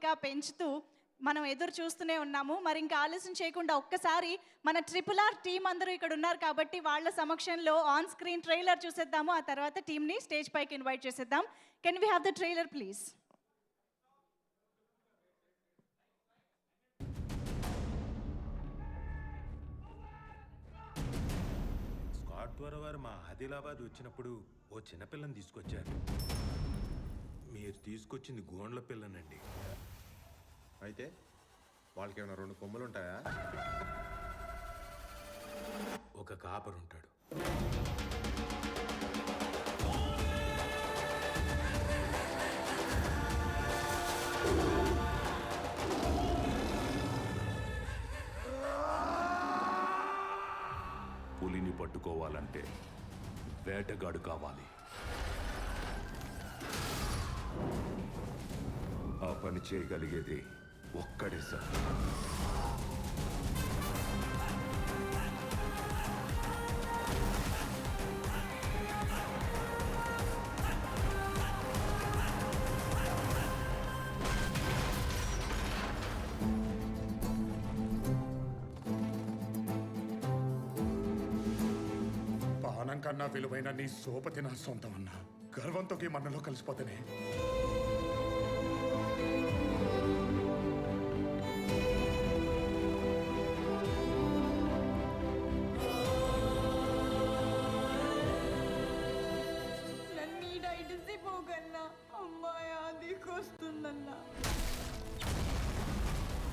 ఇంకా పెంచుతూ మనం ఎదురు చూస్తూనే ఉన్నాము. మరి ఇంకా ఆలస్యం చేయకుండా ఒక్కసారి మన RRR టీం అందరూ ఇక్కడ ఉన్నారు కాబట్టి వాళ్ళ సమక్షంలో ఆన్ స్క్రీన్ ట్రైలర్ చూసేద్దాము. ఆ తర్వాత టీంని స్టేజ్ పైకి ఇన్వైట్ చేసేద్దాం. Can we have the trailer please? Scott వారు మా ఆదిలాబాద్ వచ్చినప్పుడు ఓ చిన్నపిల్లని తీసుకొచ్చారు. మీరు తీసుకొచ్చింది గోండ్ల పిల్లనండి. అయితే వాళ్ళకి ఏమైనా 2 కొమ్ములు ఉంటాయా? ఒక కాపరు ఉంటాడు. పులిని పట్టుకోవాలంటే వేటగాడు కావాలి. ఆ పని చేయగలిగేది ఒక్కడే సార్. పానం కన్నా విలువైన నీ సోపతి నా సొంతం అన్నా. గర్వంతో ఈ మన్నలో కలిసిపోతేనే.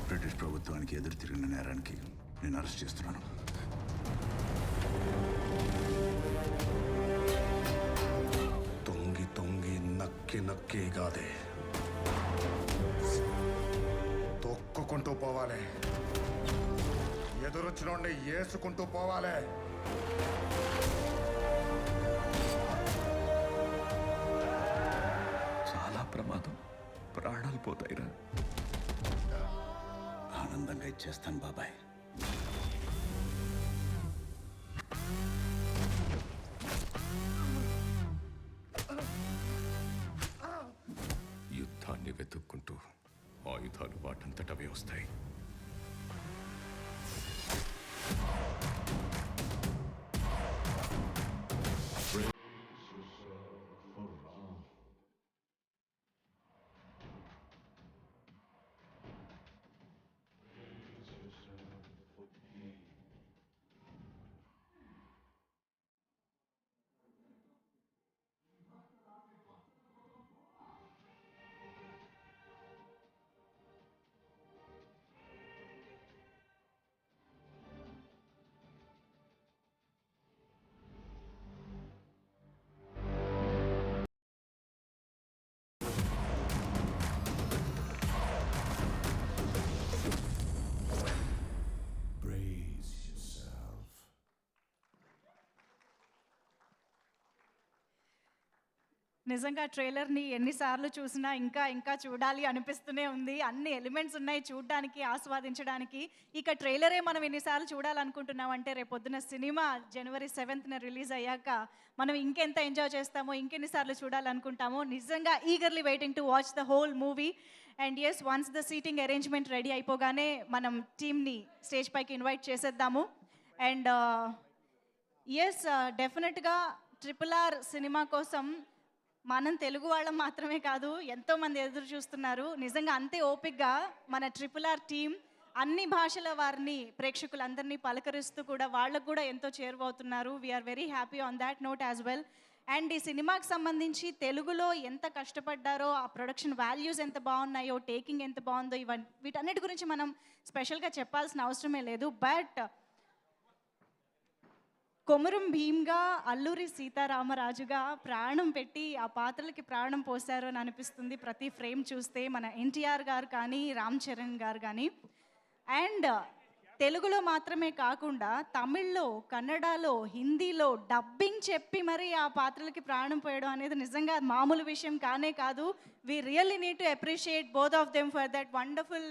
బ్రిటిష్ ప్రభుత్వానికి ఎదురు తిరిగిన నేరానికి నేను అరెస్ట్ చేస్తున్నాను. తొంగి తొంగి నక్కి నక్కి కాదే, తొక్కుకుంటూ పోవాలి. ఎదురొచ్చినోండి ఏసుకుంటూ పోవాలి. చాలా ప్రమాదం, ప్రాణాలు పోతాయిరా. ఆనందంగా ఇచ్చేస్తాను బాబాయ్. యుద్ధాన్ని వెతుక్కుంటూ ఆయుధాలు వాటంతటవే వస్తాయి. నిజంగా ట్రైలర్ని ఎన్నిసార్లు చూసినా ఇంకా ఇంకా చూడాలి అనిపిస్తూనే ఉంది. అన్ని ఎలిమెంట్స్ ఉన్నాయి చూడడానికి, ఆస్వాదించడానికి. ఇక ట్రైలరే మనం ఎన్నిసార్లు చూడాలనుకుంటున్నామంటే రేపొద్దున సినిమా January 7th రిలీజ్ అయ్యాక మనం ఇంకెంత ఎంజాయ్ చేస్తామో, ఇంకెన్నిసార్లు చూడాలనుకుంటామో. నిజంగా eagerly waiting to watch the whole movie. And yes, once the seating arrangement ready అయిపోగానే మనం టీమ్ని స్టేజ్ పైకి ఇన్వైట్ చేసేద్దాము. అండ్ ఎస్, డెఫినెట్గా RRR సినిమా కోసం మనం తెలుగు వాళ్ళం మాత్రమే కాదు, ఎంతోమంది ఎదురు చూస్తున్నారు. నిజంగా అంతే ఓపిక్గా మన RRR టీం అన్ని భాషల వారిని, ప్రేక్షకులందరినీ పలకరిస్తూ కూడా వాళ్ళకు కూడా ఎంతో చేరువవుతున్నారు. We are very happy on that note as well. And ఈ సినిమాకి సంబంధించి తెలుగులో ఎంత కష్టపడ్డారో, ఆ ప్రొడక్షన్ వాల్యూస్ ఎంత బాగున్నాయో, టేకింగ్ ఎంత బాగుందో, వీటన్నిటి గురించి మనం స్పెషల్గా చెప్పాల్సిన అవసరమే లేదు. బట్ కొమరం భీమ్గా, అల్లూరి సీతారామరాజుగా ప్రాణం పెట్టి ఆ పాత్రలకి ప్రాణం పోశారు అని అనిపిస్తుంది ప్రతి ఫ్రేమ్ చూస్తే. మన ఎన్టీఆర్ గారు కానీ, రామ్ చరణ్ గారు కానీ. అండ్ తెలుగులో మాత్రమే కాకుండా తమిళ్లో, కన్నడలో, హిందీలో డబ్బింగ్ చెప్పి మరి ఆ పాత్రలకి ప్రాణం పోయడం అనేది నిజంగా మామూలు విషయం కానే కాదు. We really need to appreciate both of them for that wonderful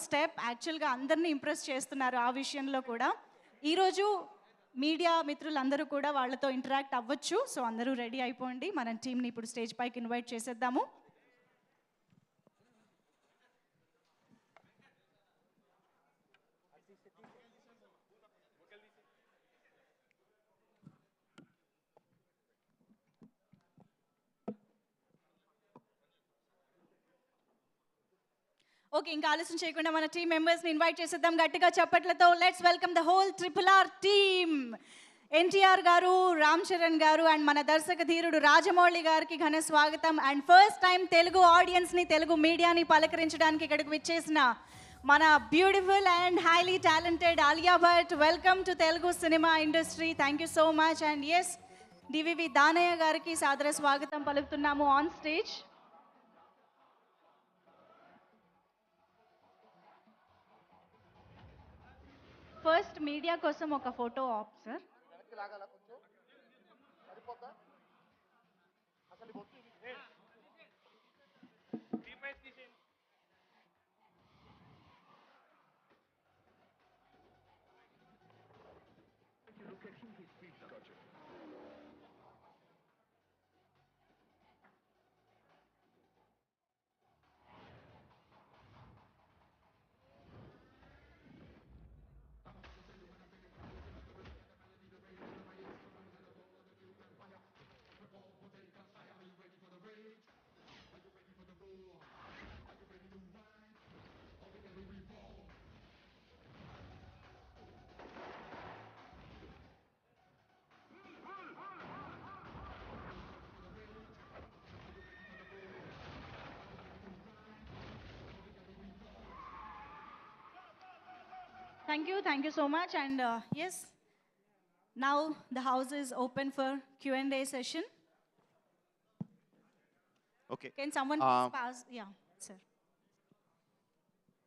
step. యాక్చువల్గా అందరినీ ఇంప్రెస్ చేస్తున్నారు ఆ విషయంలో కూడా. ఈరోజు మీడియా మిత్రులందరూ కూడా వాళ్ళతో ఇంటరాక్ట్ అవ్వచ్చు. సో అందరూ రెడీ అయిపోండి. మన టీంని ఇప్పుడు స్టేజ్ పైకి ఇన్వైట్ చేసేద్దాము. ఓకే, ఇంకా ఆలస్యం చేయకుండా మన టీం మెంబర్స్ని ఇన్వైట్ చేసేద్దాం గట్టిగా చప్పట్లతో. Let's welcome the whole RRR team. NTR గారు, రామ్ చరణ్ గారు అండ్ మన దర్శక ధీరుడు రాజమౌళి గారికి ఘన స్వాగతం. అండ్ ఫస్ట్ టైం తెలుగు ఆడియన్స్ని, తెలుగు మీడియాని పలకరించడానికి ఇక్కడికి విచ్చేసిన మన beautiful and highly talented Alia Bhatt. Welcome to Telugu cinema industry. Thank you so much. And yes, DVV Danayya గారికి సాదర స్వాగతం పలుకుతున్నాము ఆన్ స్టేజ్. ఫస్ట్ మీడియా కోసం ఒక photo op sir. Thank you so much. And yes, now the house is open for Q&A session. Okay Can someone please pass? Yeah, sir.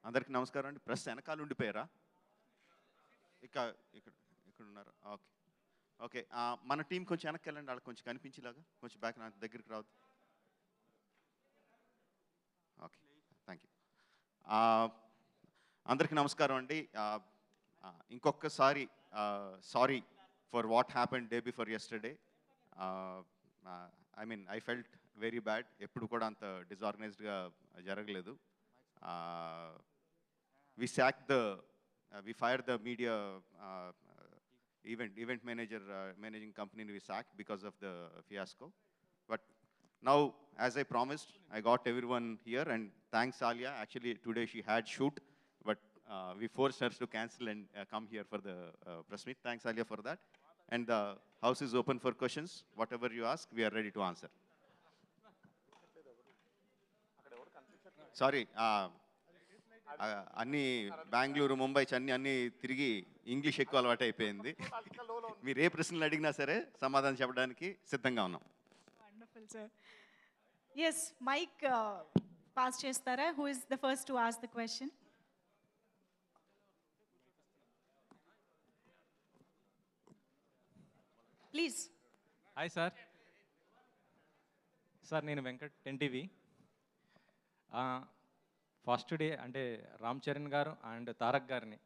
అందరికి నమస్కారం అండి. Press వెనకాల ఉండిపోయారా? ఇక్కడ ఇక్కడ ఉన్నారు. ఓకే ఓకే, మన టీం కొంచెం వెనక్కి వెళ్ళండి, వాళ్ళకి కొంచెం కనిపించేలాగా కొంచెం బ్యాక్ నా దగ్గరికి రావద్దు. Okay, thank you. అందరికీ నమస్కారం అండి. ఇంకొకసారి sorry for what happened day before yesterday. I mean I felt very bad. ఎప్పుడు కూడా అంత డిజార్గనైజ్డ్గా జరగలేదు. we fired the media event manager, managing company we sacked because of the fiasco. But now, as I promised, I got everyone here, and thanks Alia. Actually today she had shoot, but we forced her to cancel and come here for the press meet. Thanks Alia for that. And the house is open for questions. Whatever you ask, we are ready to answer. Sorry, అన్నీ బెంగళూరు, ముంబై, చెన్నై అన్నీ తిరిగి English ఎక్కువ అలవాటు అయిపోయింది. మీరు ఏ ప్రశ్నలు అడిగినా సరే సమాధానం చెప్పడానికి సిద్ధంగా ఉన్నాం. Wonderful, sir. Yes, mic pass chestara. Who is the first to ask the question? Please. Hi sir. Sir నేను వెంకట్, 10TV. ఫస్ట్ డే అంటే రామ్ చరణ్ గారు అండ్ తారక్ గారిని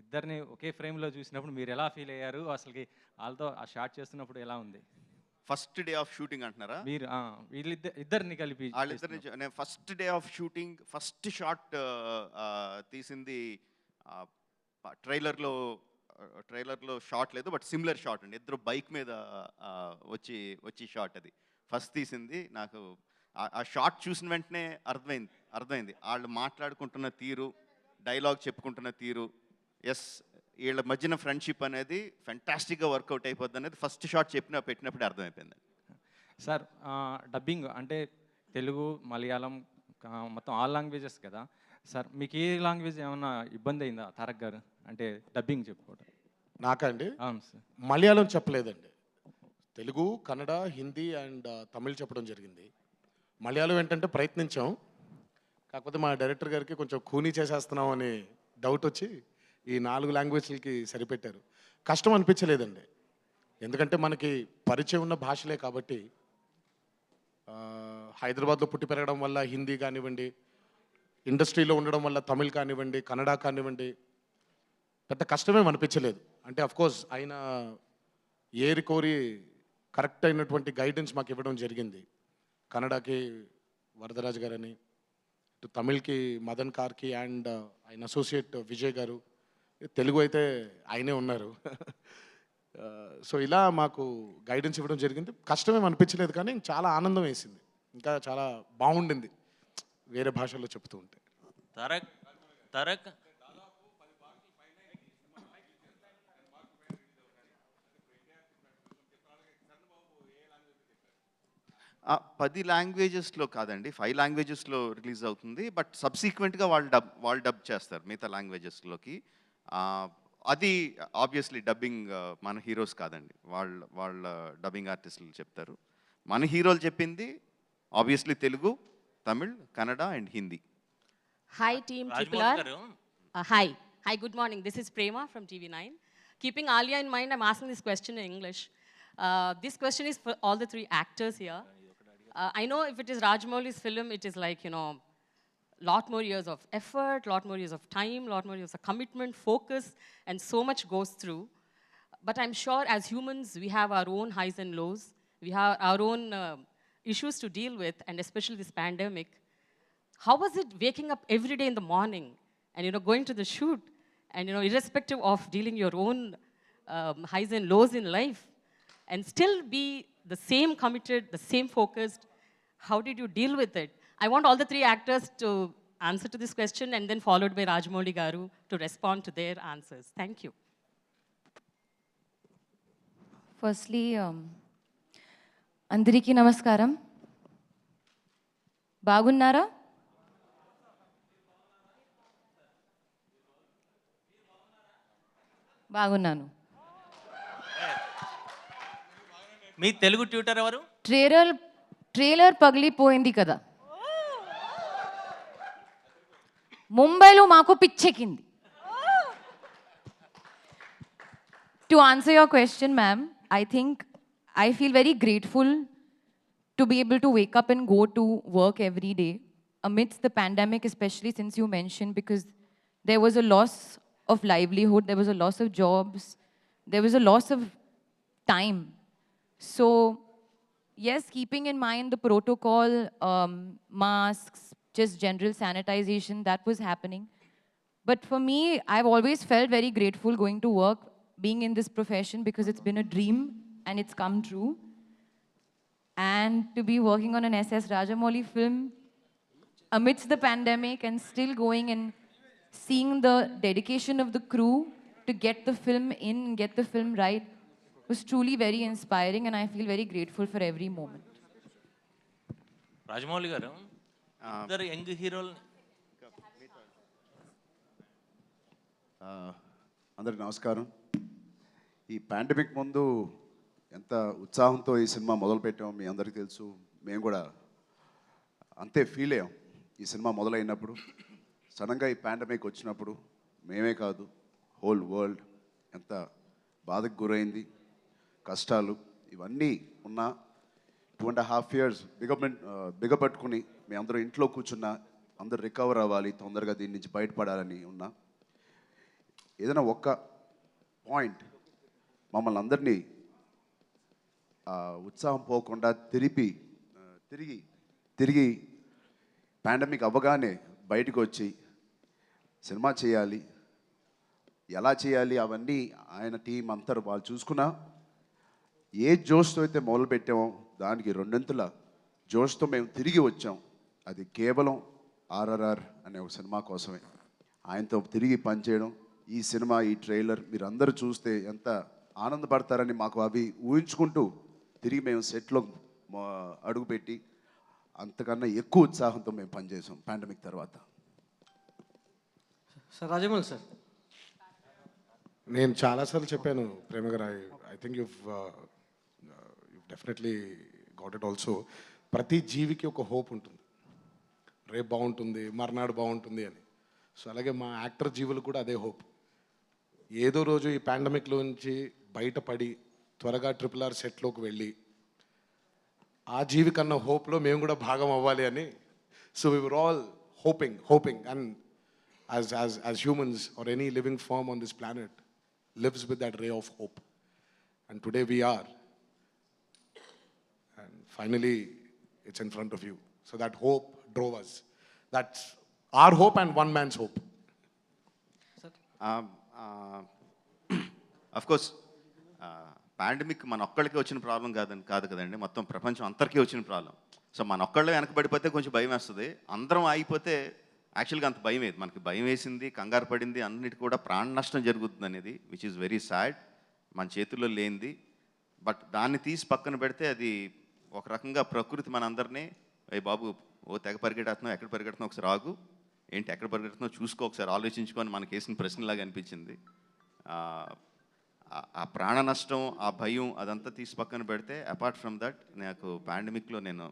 ఇద్దరిని ఒకే ఫ్రేమ్లో చూసినప్పుడు మీరు ఎలా ఫీల్ అయ్యారు? అసలుకి వాళ్ళతో ఆ షాట్ చేస్తున్నప్పుడు ఎలా ఉంది? ఫస్ట్ డే ఆఫ్ షూటింగ్ అంటున్నారా? మీరు ఇద్దరిని కలిపి వాళ్ళిద్దరిని first day of shooting first shot తీసింది ట్రైలర్లో షాట్ లేదు, బట్ సిమిలర్ షాట్ అండి. ఇద్దరు బైక్ మీద వచ్చి షాట్ అది ఫస్ట్ తీసింది. నాకు ఆ షాట్ చూసిన వెంటనే అర్థమైంది వాళ్ళు మాట్లాడుకుంటున్న తీరు, డైలాగ్ చెప్పుకుంటున్న తీరు. ఎస్, వీళ్ళ మధ్యన ఫ్రెండ్షిప్ అనేది ఫెంటాస్టిక్గా వర్కౌట్ అయిపోద్ది అనేది ఫస్ట్ షాట్ పెట్టినప్పుడే అర్థమైపోయింది. సార్ డబ్బింగ్ అంటే తెలుగు, మలయాళం మొత్తం ఆల్ లాంగ్వేజెస్ కదా సార్. మీకు ఏ లాంగ్వేజ్ ఏమన్నా ఇబ్బంది అయిందా తారక్ గారు అంటే డబ్బింగ్ చెప్పుకోవడం? నాకండి అవును సార్. మలయాళం చెప్పలేదండి. తెలుగు, కన్నడ, హిందీ అండ్ తమిళ్ చెప్పడం జరిగింది. మలయాళం ఏంటంటే ప్రయత్నించాం, కాకపోతే మా డైరెక్టర్ గారికి కొంచెం కూనీ చేసేస్తున్నాం అని డౌట్ వచ్చి ఈ 4 లాంగ్వేజ్లకి సరిపెట్టారు. కష్టం అనిపించలేదండి, ఎందుకంటే మనకి పరిచయం ఉన్న భాషలే కాబట్టి. హైదరాబాద్లో పుట్టి పెరగడం వల్ల హిందీ కానివ్వండి, ఇండస్ట్రీలో ఉండడం వల్ల తమిళ్ కానివ్వండి, కన్నడ కానివ్వండి, పెద్ద కష్టమేం అనిపించలేదు. అంటే అఫ్కోర్స్ ఆయన ఏరి కోరి కరెక్ట్ అయినటువంటి గైడెన్స్ మాకు ఇవ్వడం జరిగింది. కన్నడకి వరదరాజు గారని, తమిళ్కి మదన్ కార్కి అండ్ ఆయన అసోసియేట్ విజయ్ గారు, తెలుగు అయితే ఆయనే ఉన్నారు. సో ఇలా మాకు గైడెన్స్ ఇవ్వడం జరిగింది. కష్టమేం అనిపించలేదు, కానీ చాలా ఆనందం వేసింది, ఇంకా చాలా బాగుండింది వేరే భాషల్లో చెప్తూ ఉంటే. తారక్ తారక్ ఆ, 10 లాంగ్వేజెస్లో కాదండి, 5 లాంగ్వేజెస్లో రిలీజ్ అవుతుంది. బట్ సబ్సీక్వెంట్గా వాళ్ళు డబ్ చేస్తారు మిగతా లాంగ్వేజెస్లోకి. అది ఆబ్వియస్లీ డబ్బింగ్ మన హీరోస్ కాదండి, వాళ్ళ డబ్బింగ్ ఆర్టిస్టులు చెప్తారు. మన హీరోలు చెప్పింది obviously Telugu, Tamil, Kannada and Hindi. Hi, team Triple Rajamouli R. గారు Hi. Hi, good morning. This is Prema from TV9. Keeping Alia in mind, I'm asking this question in English. This question is for all the 3 actors here. I know if it is Rajmouli's film, it is like, lot more years of effort, lot more years of time, lot more years of commitment, focus, and so much goes through. But I'm sure as humans, we have our own highs and lows. We have our own issues to deal with, and especially this pandemic. How was it waking up every day in the morning and going to the shoot and irrespective of dealing your own highs and lows in life and still be the same committed, the same focused? How did you deal with it? I want all the 3 actors to answer to this question and then followed by Rajamouli Garu to respond to their answers. Thank you. Firstly అందరికీ నమస్కారం. బాగున్నారా? బాగున్నాను. మీ Telugu tutor ఎవరు? Trailer పగిలిపోయింది కదా, ముంబైలో మాకు పిచ్చెక్కింది. To answer your question, ma'am, I feel very grateful to be able to wake up and go to work every day amidst the pandemic, especially since you mentioned, because there was a loss of livelihood, there was a loss of jobs, there was a loss of time. So, yes, keeping in mind the protocol, masks, just general sanitization, that was happening. But for me, I've always felt very grateful going to work, being in this profession, because it's been a dream and it's come true. And to be working on an S.S. Rajamouli film amidst the pandemic and still going and seeing the dedication of the crew to get the film in and get the film right was truly very inspiring, and I feel very grateful for every moment. Rajamouli గారు ఇద్దరు young హీరోలు. అందరికి నమస్కారం. ఈ pandemic ముందు ఎంత ఉత్సాహంతో ఈ సినిమా మొదలుపెట్టామో మీ అందరికీ తెలుసు. మేము కూడా అంతే ఫీల్ అయ్యాం ఈ సినిమా మొదలైనప్పుడు. సడన్గా ఈ పాండమిక్ వచ్చినప్పుడు మేమే కాదు, హోల్ వరల్డ్ ఎంత బాధకు గురైంది. కష్టాలు ఇవన్నీ ఉన్నా 2.5 years బిగపట్టుకుని మేము అందరూ ఇంట్లో కూర్చున్నా, అందరూ రికవర్ అవ్వాలి, తొందరగా దీని నుంచి బయటపడాలని ఉన్నా. ఏదైనా ఒక్క పాయింట్ మమ్మల్ని అందరినీ ఉత్సాహం పోకుండా తిరిగి పాండమిక్ అవ్వగానే బయటకు వచ్చి సినిమా చేయాలి, ఎలా చేయాలి అవన్నీ ఆయన టీం అంతా వాళ్ళు చూసుకున్నా. ఏ జోష్తో అయితే మొదలు పెట్టామో దానికి 2 జోష్తో మేము తిరిగి వచ్చాం. అది కేవలం RRR అనే ఒక సినిమా కోసమే. ఆయనతో తిరిగి పనిచేయడం, ఈ సినిమా, ఈ ట్రైలర్ మీరు అందరూ చూస్తే ఎంత ఆనందపడతారని మాకు అవి ఊహించుకుంటూ తిరిగి మేము సెట్లో అడుగుపెట్టి అంతకన్నా ఎక్కువ ఉత్సాహంతో మేము పనిచేసాం పాండమిక్ తర్వాత. సార్ రాజమౌళి సార్, నేను చాలాసార్లు చెప్పాను ప్రేమ గారు, I think you definitely got it also. ప్రతి జీవికి ఒక హోప్ ఉంటుంది, రేపు బాగుంటుంది, మర్నాడు బాగుంటుంది అని. సో అలాగే మా యాక్టర్ జీవులు కూడా అదే హోప్. ఏదో రోజు ఈ పాండమిక్లోంచి బయటపడి త్వరగా RRR సెట్లోకి వెళ్ళి ఆ జీవి కన్నా హోప్లో మేము కూడా భాగం అవ్వాలి అని. So we were all hoping and as humans or any living form on this planet lives with that ray of hope, and today we are, and finally it's in front of you. So that hope drove us. That's our hope and one man's hope. Of course pandemic మన ఒక్కళ్ళకి వచ్చిన problem కాదు కదండి, మొత్తం ప్రపంచం అందరికీ వచ్చిన problem. So మన ఒక్కళ్ళే వెనకబడిపోతే కొంచెం భయం వేస్తుంది, అందరం ఆగిపోతే యాక్చువల్గా అంత భయం వేది, మనకి భయం వేసింది, కంగారు పడింది, అన్నిటి కూడా ప్రాణ నష్టం జరుగుతుంది అనేది విచ్ ఈస్ వెరీ సాడ్, మన చేతుల్లో లేనిది. బట్ దాన్ని తీసి పక్కన పెడితే అది ఒక రకంగా ప్రకృతి మనందరినీ, ఏ బాబు ఓ తెగ పరిగెడుతున్నావు, ఎక్కడ పరిగెడుతున్నావు, ఒకసారి ఆగు, ఏంటి ఎక్కడ పరిగెడుతున్నావు చూసుకో, ఒకసారి ఆలోచించుకొని మనకి వేసిన ప్రశ్నలాగా అనిపించింది. ఆ ప్రాణ నష్టం, ఆ భయం అదంతా తీసి పక్కన పెడితే అపార్ట్ ఫ్రమ్ దట్ నాకు పాండమిక్లో నేను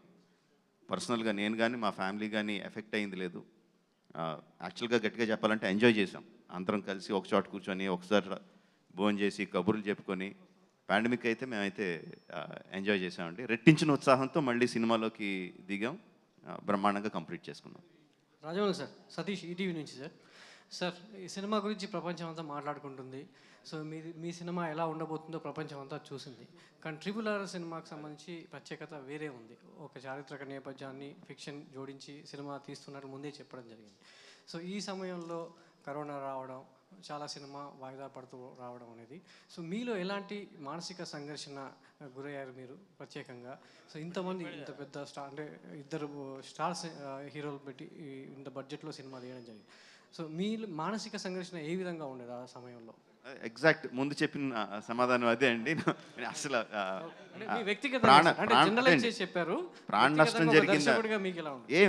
పర్సనల్గా నేను కానీ మా ఫ్యామిలీ కానీ ఎఫెక్ట్ అయింది లేదు. యాక్చువల్గా గట్టిగా చెప్పాలంటే ఎంజాయ్ చేసాం, అందరం కలిసి ఒక చోట కూర్చొని ఒకసారి భోజనం చేసి కబుర్లు చెప్పుకొని. పాండమిక్ అయితే మేమైతే ఎంజాయ్ చేసామండి. రెట్టించిన ఉత్సాహంతో మళ్ళీ సినిమాలోకి దిగాం, బ్రహ్మాండంగా కంప్లీట్ చేసుకున్నాం. రాజమౌళి సార్, సతీష్ ఈటీవీ నుంచి సార్. సార్, ఈ సినిమా గురించి ప్రపంచం అంతా మాట్లాడుకుంటుంది. సో మీ సినిమా ఎలా ఉండబోతుందో ప్రపంచం అంతా చూసింది. కానీ RRR సినిమాకి సంబంధించి ప్రత్యేకత వేరే ఉంది. ఒక చారిత్రక నేపథ్యాన్ని ఫిక్షన్ జోడించి సినిమా తీస్తున్నట్టు ముందే చెప్పడం జరిగింది. సో ఈ సమయంలో కరోనా రావడం, చాలా సినిమా వాయిదా పడుతూ రావడం అనేది, సో మీలో ఎలాంటి మానసిక సంఘర్షణ గురయ్యారు మీరు ప్రత్యేకంగా? సో ఇంతమంది, ఇంత పెద్ద స్టార్, అంటే 2 స్టార్స్ హీరోలు పెట్టి ఇంత బడ్జెట్లో సినిమా తీయడం జరిగింది. సో మీ మానసిక సంఘర్షణ ఏ విధంగా ఉండేది ఆ సమయంలో? ఎగ్జాక్ట్ ముందు చెప్పిన సమాధానం అదే అండి. అసలు చెప్పారు ప్రాణ నష్టం జరిగిందా,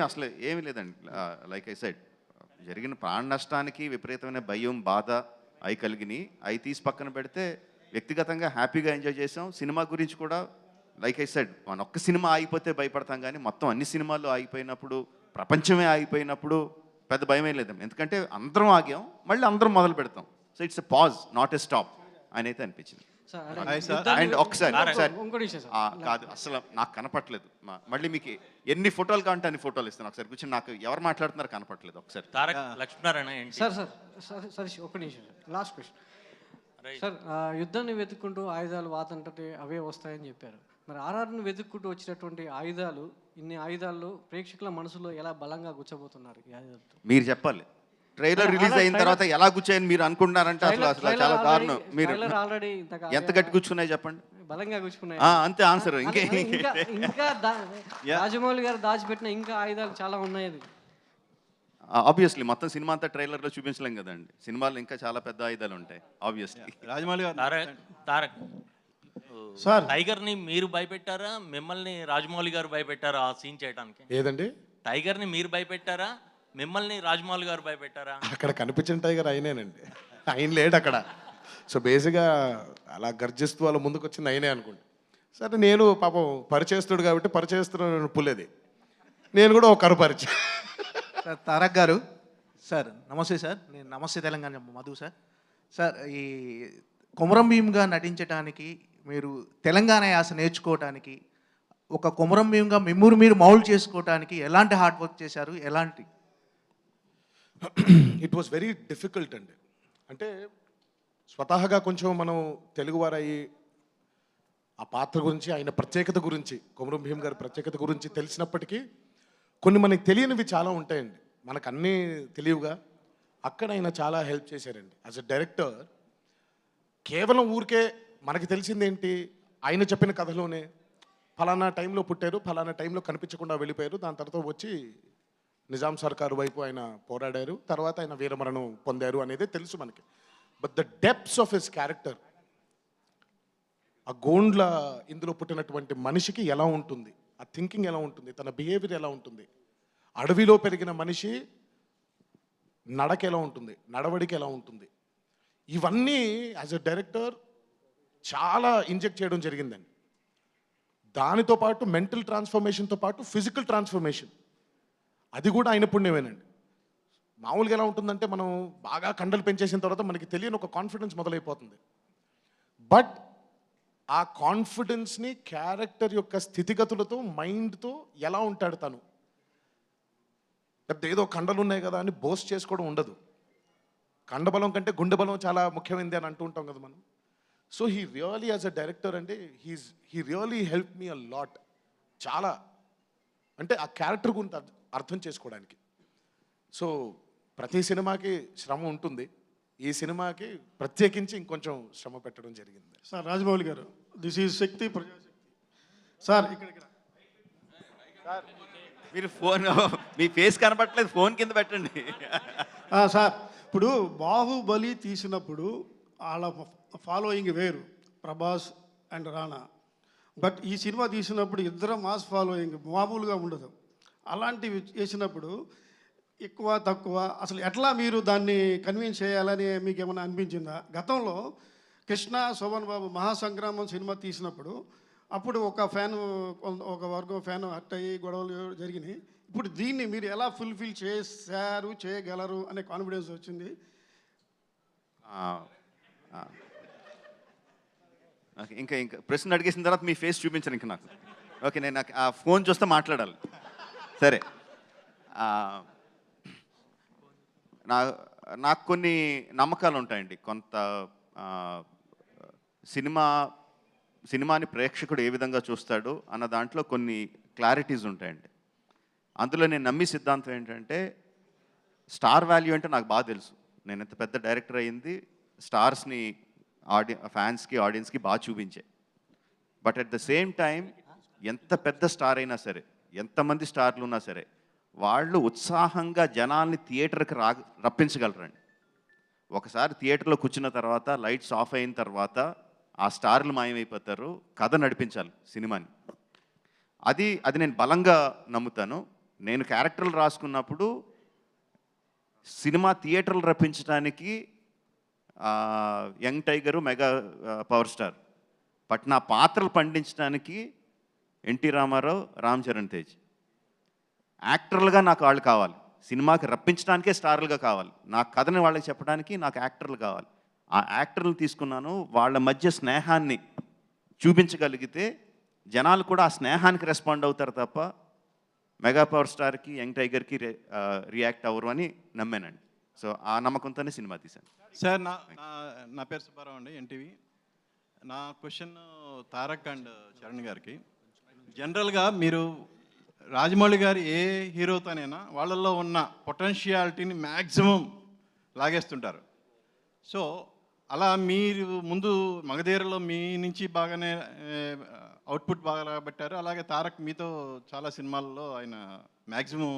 అసలు ఏమి లేదండి. లైక్ ఐ సెడ్, జరిగిన ప్రాణ నష్టానికి విపరీతమైన భయం, బాధ అవి కలిగినాయి. అవి తీసి పక్కన పెడితే వ్యక్తిగతంగా హ్యాపీగా ఎంజాయ్ చేసాం. సినిమా గురించి కూడా లైక్ ఐ సెడ్, మన ఒక్క సినిమా ఆగిపోతే భయపడతాం, కానీ మొత్తం అన్ని సినిమాలు ఆగిపోయినప్పుడు, ప్రపంచమే ఆగిపోయినప్పుడు పెద్ద భయమే లేదు. ఎందుకంటే అందరం ఆగాం, మళ్ళీ అందరం మొదలు పెడతాం. So it's a pause, not a stop అని అయితే అనిపించింది. అండ్ ఒకసారి కాదు, అసలు నాకు కనపట్లేదు. మళ్ళీ మీకు ఎన్ని ఫోటోలు కావాలంటే అన్ని ఫోటోలు ఇస్తాను. ఒకసారి కూర్చొని నాకు ఎవరు మాట్లాడుతున్నారు కనపట్లేదు. ఒకసారి సార్ ఒక నిమిషం, లాస్ట్ క్వశ్చన్ సార్. యుద్ధాన్ని వెతుక్కుంటూ ఆయుధాలు వాతంటే అవే వస్తాయని చెప్పారు. మరి RRRను వెతుక్కుంటూ వచ్చినటువంటి ఆయుధాలు, ఇన్ని ఆయుధాల్లో ప్రేక్షకుల మనసులో ఎలా బలంగా గుచ్చబోతున్నారు ఈ ఆయుధాలతో? మీరు చెప్పాలి. ట్రైలర్ రిలీజ్ అయిన తర్వాత ఎలా కూర్చోయని మీరు అనుకుంటున్నారంటే అసలు చాలా దారుణం. మీరు ఆల్రెడీ ఎంత గట్టి కూర్చున్నాయి చెప్పండి? బలంగా కూర్చున్నాయి, అంతే ఆన్సర్. ఇంకా రాజమౌళి గారు దాచిపెట్టిన ఇంకా ఆయుధాలు చాలా ఉన్నాయి. ఆబ్వియస్లీ మొత్తం సినిమా అంతా ట్రైలర్లో చూపించలేం కదండి. సినిమాలో ఇంకా చాలా పెద్ద ఆయుధాలు ఉంటాయి ఆబ్వియస్లీ. రాజమౌళి గారు, తారక్ సార్, టైగర్ని మీరు భయపెట్టారా, మిమ్మల్ని రాజమౌళి గారు భయపెట్టారా ఆ సీన్ చేయడానికి? ఏదండి? టైగర్ని మీరు భయపెట్టారా, మిమ్మల్ని రాజమౌళి గారు భయపెట్టారా? అక్కడ కనిపించిన టైగర్ అయినేనండి, ఆయన లేడు అక్కడ. సో బేసిక్గా అలా గర్జిస్తూ వాళ్ళ ముందుకు వచ్చింది అయినే అనుకోండి. సరే, నేను పాపం పరిచయస్తుడు కాబట్టి పరిచయస్తుడు పుల్లేది, నేను కూడా ఒక పరిచయం. సార్, తారక్ గారు సార్, నమస్తే సార్. నేను నమస్తే తెలంగాణ మధు సార్. సార్, ఈ కొమరం భీమ్గా నటించడానికి, మీరు తెలంగాణ యాస నేర్చుకోవడానికి, ఒక కొమరం భీమ్గా మిమ్మల్ని మీరు మౌల్డ్ చేసుకోవడానికి ఎలాంటి హార్డ్ వర్క్ చేశారు? ఎలాంటి? ఇట్ వాస్ వెరీ డిఫికల్ట్ అండి. అంటే స్వతహాగా కొంచెం మనం తెలుగువారయ్యి ఆ పాత్ర గురించి, ఆయన ప్రత్యేకత గురించి, కొమరం భీమ్ గారి ప్రత్యేకత గురించి తెలిసినప్పటికీ కొన్ని మనకి తెలియనివి చాలా ఉంటాయండి. మనకు అన్నీ తెలియవుగా. అక్కడ ఆయన చాలా హెల్ప్ చేశారండి. యాజ్ ఎ డైరెక్టర్ కేవలం ఊరికే మనకి తెలిసిందేంటి, ఆయన చెప్పిన కథలోనే ఫలానా టైంలో పుట్టారు, ఫలానా టైంలో కనిపించకుండా వెళ్ళిపోయారు, దాని తర్వాత వచ్చి నిజాం సర్కారు వైపు ఆయన పోరాడారు, తర్వాత ఆయన వీరమరణం పొందారు అనేది తెలుసు మనకి. But the depths of his character, ఆ గోండ్ల ఇందులో పుట్టినటువంటి మనిషికి ఎలా ఉంటుంది, ఆ థింకింగ్ ఎలా ఉంటుంది, తన బిహేవియర్ ఎలా ఉంటుంది, అడవిలో పెరిగిన మనిషి నడక ఎలా ఉంటుంది, నడవడికి ఎలా ఉంటుంది, ఇవన్నీ యాజ్ ఎ డైరెక్టర్ చాలా ఇంజెక్ట్ చేయడం జరిగిందండి. దానితో పాటు మెంటల్ ట్రాన్స్ఫర్మేషన్తో పాటు ఫిజికల్ ట్రాన్స్ఫర్మేషన్, అది కూడా ఆయన పుణ్యమేనండి. మామూలుగా ఎలా ఉంటుందంటే మనం బాగా కండలు పెంచేసిన తర్వాత మనకి తెలియని ఒక కాన్ఫిడెన్స్ మొదలైపోతుంది. బట్ ఆ కాన్ఫిడెన్స్ని క్యారెక్టర్ యొక్క స్థితిగతులతో, మైండ్తో ఎలా ఉంటాడు తను, లేకపోతే ఏదో కండలు ఉన్నాయి కదా అని బోస్ట్ చేసుకోవడం ఉండదు. కండబలం కంటే గుండె బలం చాలా ముఖ్యమైనది అని అంటూ ఉంటాం కదా మనం. So he really as a director అంటే he really help me a lot. చాలా అంటే ఆ క్యారెక్టర్ గురించి అర్థం చేసుకోవడానికి. సో ప్రతి సినిమాకి శ్రమ ఉంటుంది, ఈ సినిమాకి ప్రత్యేకించి ఇంకొంచెం శ్రమ పెట్టడం జరిగింది. Sir, Rajamouli garu, this is Shakti Prajasakti sir. ఇక్కడ మీరు ఫోన్ మీ ఫేస్ కనపట్లేదు, ఫోన్ కింద పెట్టండి. సార్ ఇప్పుడు బాహుబలి తీసినప్పుడు వాళ్ళ ఫాలోయింగ్ వేరు, ప్రభాస్ అండ్ రానా. బట్ ఈ సినిమా తీసినప్పుడు ఇద్దరు మాస్ ఫాలోయింగ్ మామూలుగా ఉండదు. అలాంటివి చేసినప్పుడు ఎక్కువ తక్కువ అసలు ఎట్లా మీరు దాన్ని కన్విన్స్ చేయాలని మీకు ఏమైనా అనిపించిందా? గతంలో కృష్ణ శోభన్ బాబు మహాసంగ్రామం సినిమా తీసినప్పుడు అప్పుడు ఒక వర్గం ఫ్యాన్ హర్ట్ అయ్యి గొడవలు జరిగినాయి. ఇప్పుడు దీన్ని మీరు ఎలా ఫుల్ఫిల్ చేశారు, చేయగలరు అనే కాన్ఫిడెన్స్ వచ్చింది? ఇంకా ప్రశ్న అడిగేసిన తర్వాత మీ ఫేస్ చూపించను ఇంకా నాకు. ఓకే, నేను నాకు ఆ ఫోన్ చూస్తే మాట్లాడాలి. సరే, నాకు కొన్ని నమ్మకాలు ఉంటాయండి. కొంత సినిమాని ప్రేక్షకుడు ఏ విధంగా చూస్తాడు అన్న దాంట్లో కొన్ని క్లారిటీస్ ఉంటాయండి. అందులో నేను నమ్మి సిద్ధాంతం ఏంటంటే, స్టార్ వాల్యూ అంటే నాకు బాగా తెలుసు. నేను ఎంత పెద్ద డైరెక్టర్ అయ్యింది స్టార్స్ని ఫ్యాన్స్కి ఆడియన్స్కి బాగా చూపించే. But at the same time ఎంత పెద్ద స్టార్ అయినా సరే, ఎంతమంది స్టార్లు ఉన్నా సరే, వాళ్ళు ఉత్సాహంగా జనాల్ని థియేటర్కి రప్పించగలరండి. ఒకసారి థియేటర్లో కూర్చున్న తర్వాత లైట్స్ ఆఫ్ అయిన తర్వాత ఆ స్టార్లు మాయమైపోతారు. కథ నడిపించాలి సినిమాని. అది నేను బలంగా నమ్ముతాను. నేను క్యారెక్టర్లు రాసుకున్నప్పుడు సినిమా థియేటర్లు రప్పించడానికి young tiger, mega power star. But నా పాత్రలు పండించడానికి ఎన్టీ రామారావు, రామ్ చరణ్ తేజ్. యాక్టర్లుగా నాకు వాళ్ళు కావాలి. సినిమాకి రప్పించడానికే స్టార్లుగా కావాలి. నా కథని వాళ్ళకి చెప్పడానికి నాకు యాక్టర్లు కావాలి. ఆ యాక్టర్లు తీసుకున్నాను. వాళ్ళ మధ్య స్నేహాన్ని చూపించగలిగితే జనాలు కూడా ఆ స్నేహానికి రెస్పాండ్ అవుతారు తప్ప మెగా పవర్ స్టార్కి, యంగ్ టైగర్కి రియాక్ట్ అవ్వరు అని నమ్మానండి. సో ఆ నమ్మకంతోనే సినిమా తీశాను. సార్, నా పేరు సుబ్బారావు అండి, ఎన్టీవీ. నా క్వశ్చన్ తారక్ అండ్ చరణ్ గారికి. జనరల్గా మీరు రాజమౌళి గారు ఏ హీరోతోనైనా వాళ్ళల్లో ఉన్న పొటెన్షియాలిటీని మ్యాక్సిమం లాగేస్తుంటారు. సో అలా మీరు ముందు మగధీరలో మీ నుంచి బాగానే అవుట్పుట్ బాగా రాబట్టారు. అలాగే తారక్ మీతో చాలా సినిమాల్లో ఆయన మ్యాక్సిమం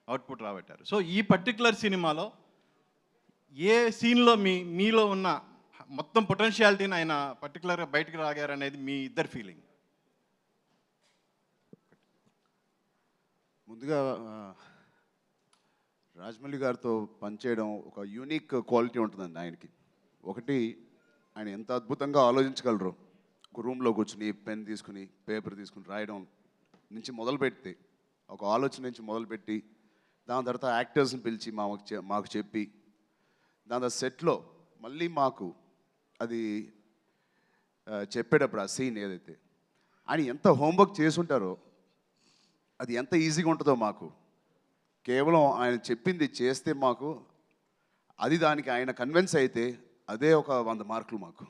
అవుట్పుట్ రాబట్టారు. సో ఈ పర్టికులర్ సినిమాలో ఏ సీన్లో మీలో ఉన్న మొత్తం పొటెన్షియాలిటీని ఆయన పర్టికులర్గా బయటకు రాగారు అనేది మీ ఇద్దరు ఫీలింగ్? ముందుగా రాజమౌళి గారితో పనిచేయడం ఒక యూనిక్ క్వాలిటీ ఉంటుందండి ఆయనకి. ఒకటి, ఆయన ఎంత అద్భుతంగా ఆలోచించగలరు. ఒక రూమ్లో కూర్చుని పెన్ తీసుకుని పేపర్ తీసుకుని రాయడం నుంచి మొదలుపెడితే, ఒక ఆలోచన నుంచి మొదలుపెట్టి దాని తర్వాత యాక్టర్స్ని పిలిచి మాకు చెప్పి దాని తర్వాత సెట్లో మళ్ళీ మాకు అది చెప్పేటప్పుడు ఆ సీన్ ఏదైతే ఆయన ఎంత హోంవర్క్ చేసుంటారో అది ఎంత ఈజీగా ఉంటుందో మాకు. కేవలం ఆయన చెప్పింది చేస్తే మాకు దానికి ఆయన కన్విన్స్ అయితే అదే ఒక 100 మార్కులు మాకు.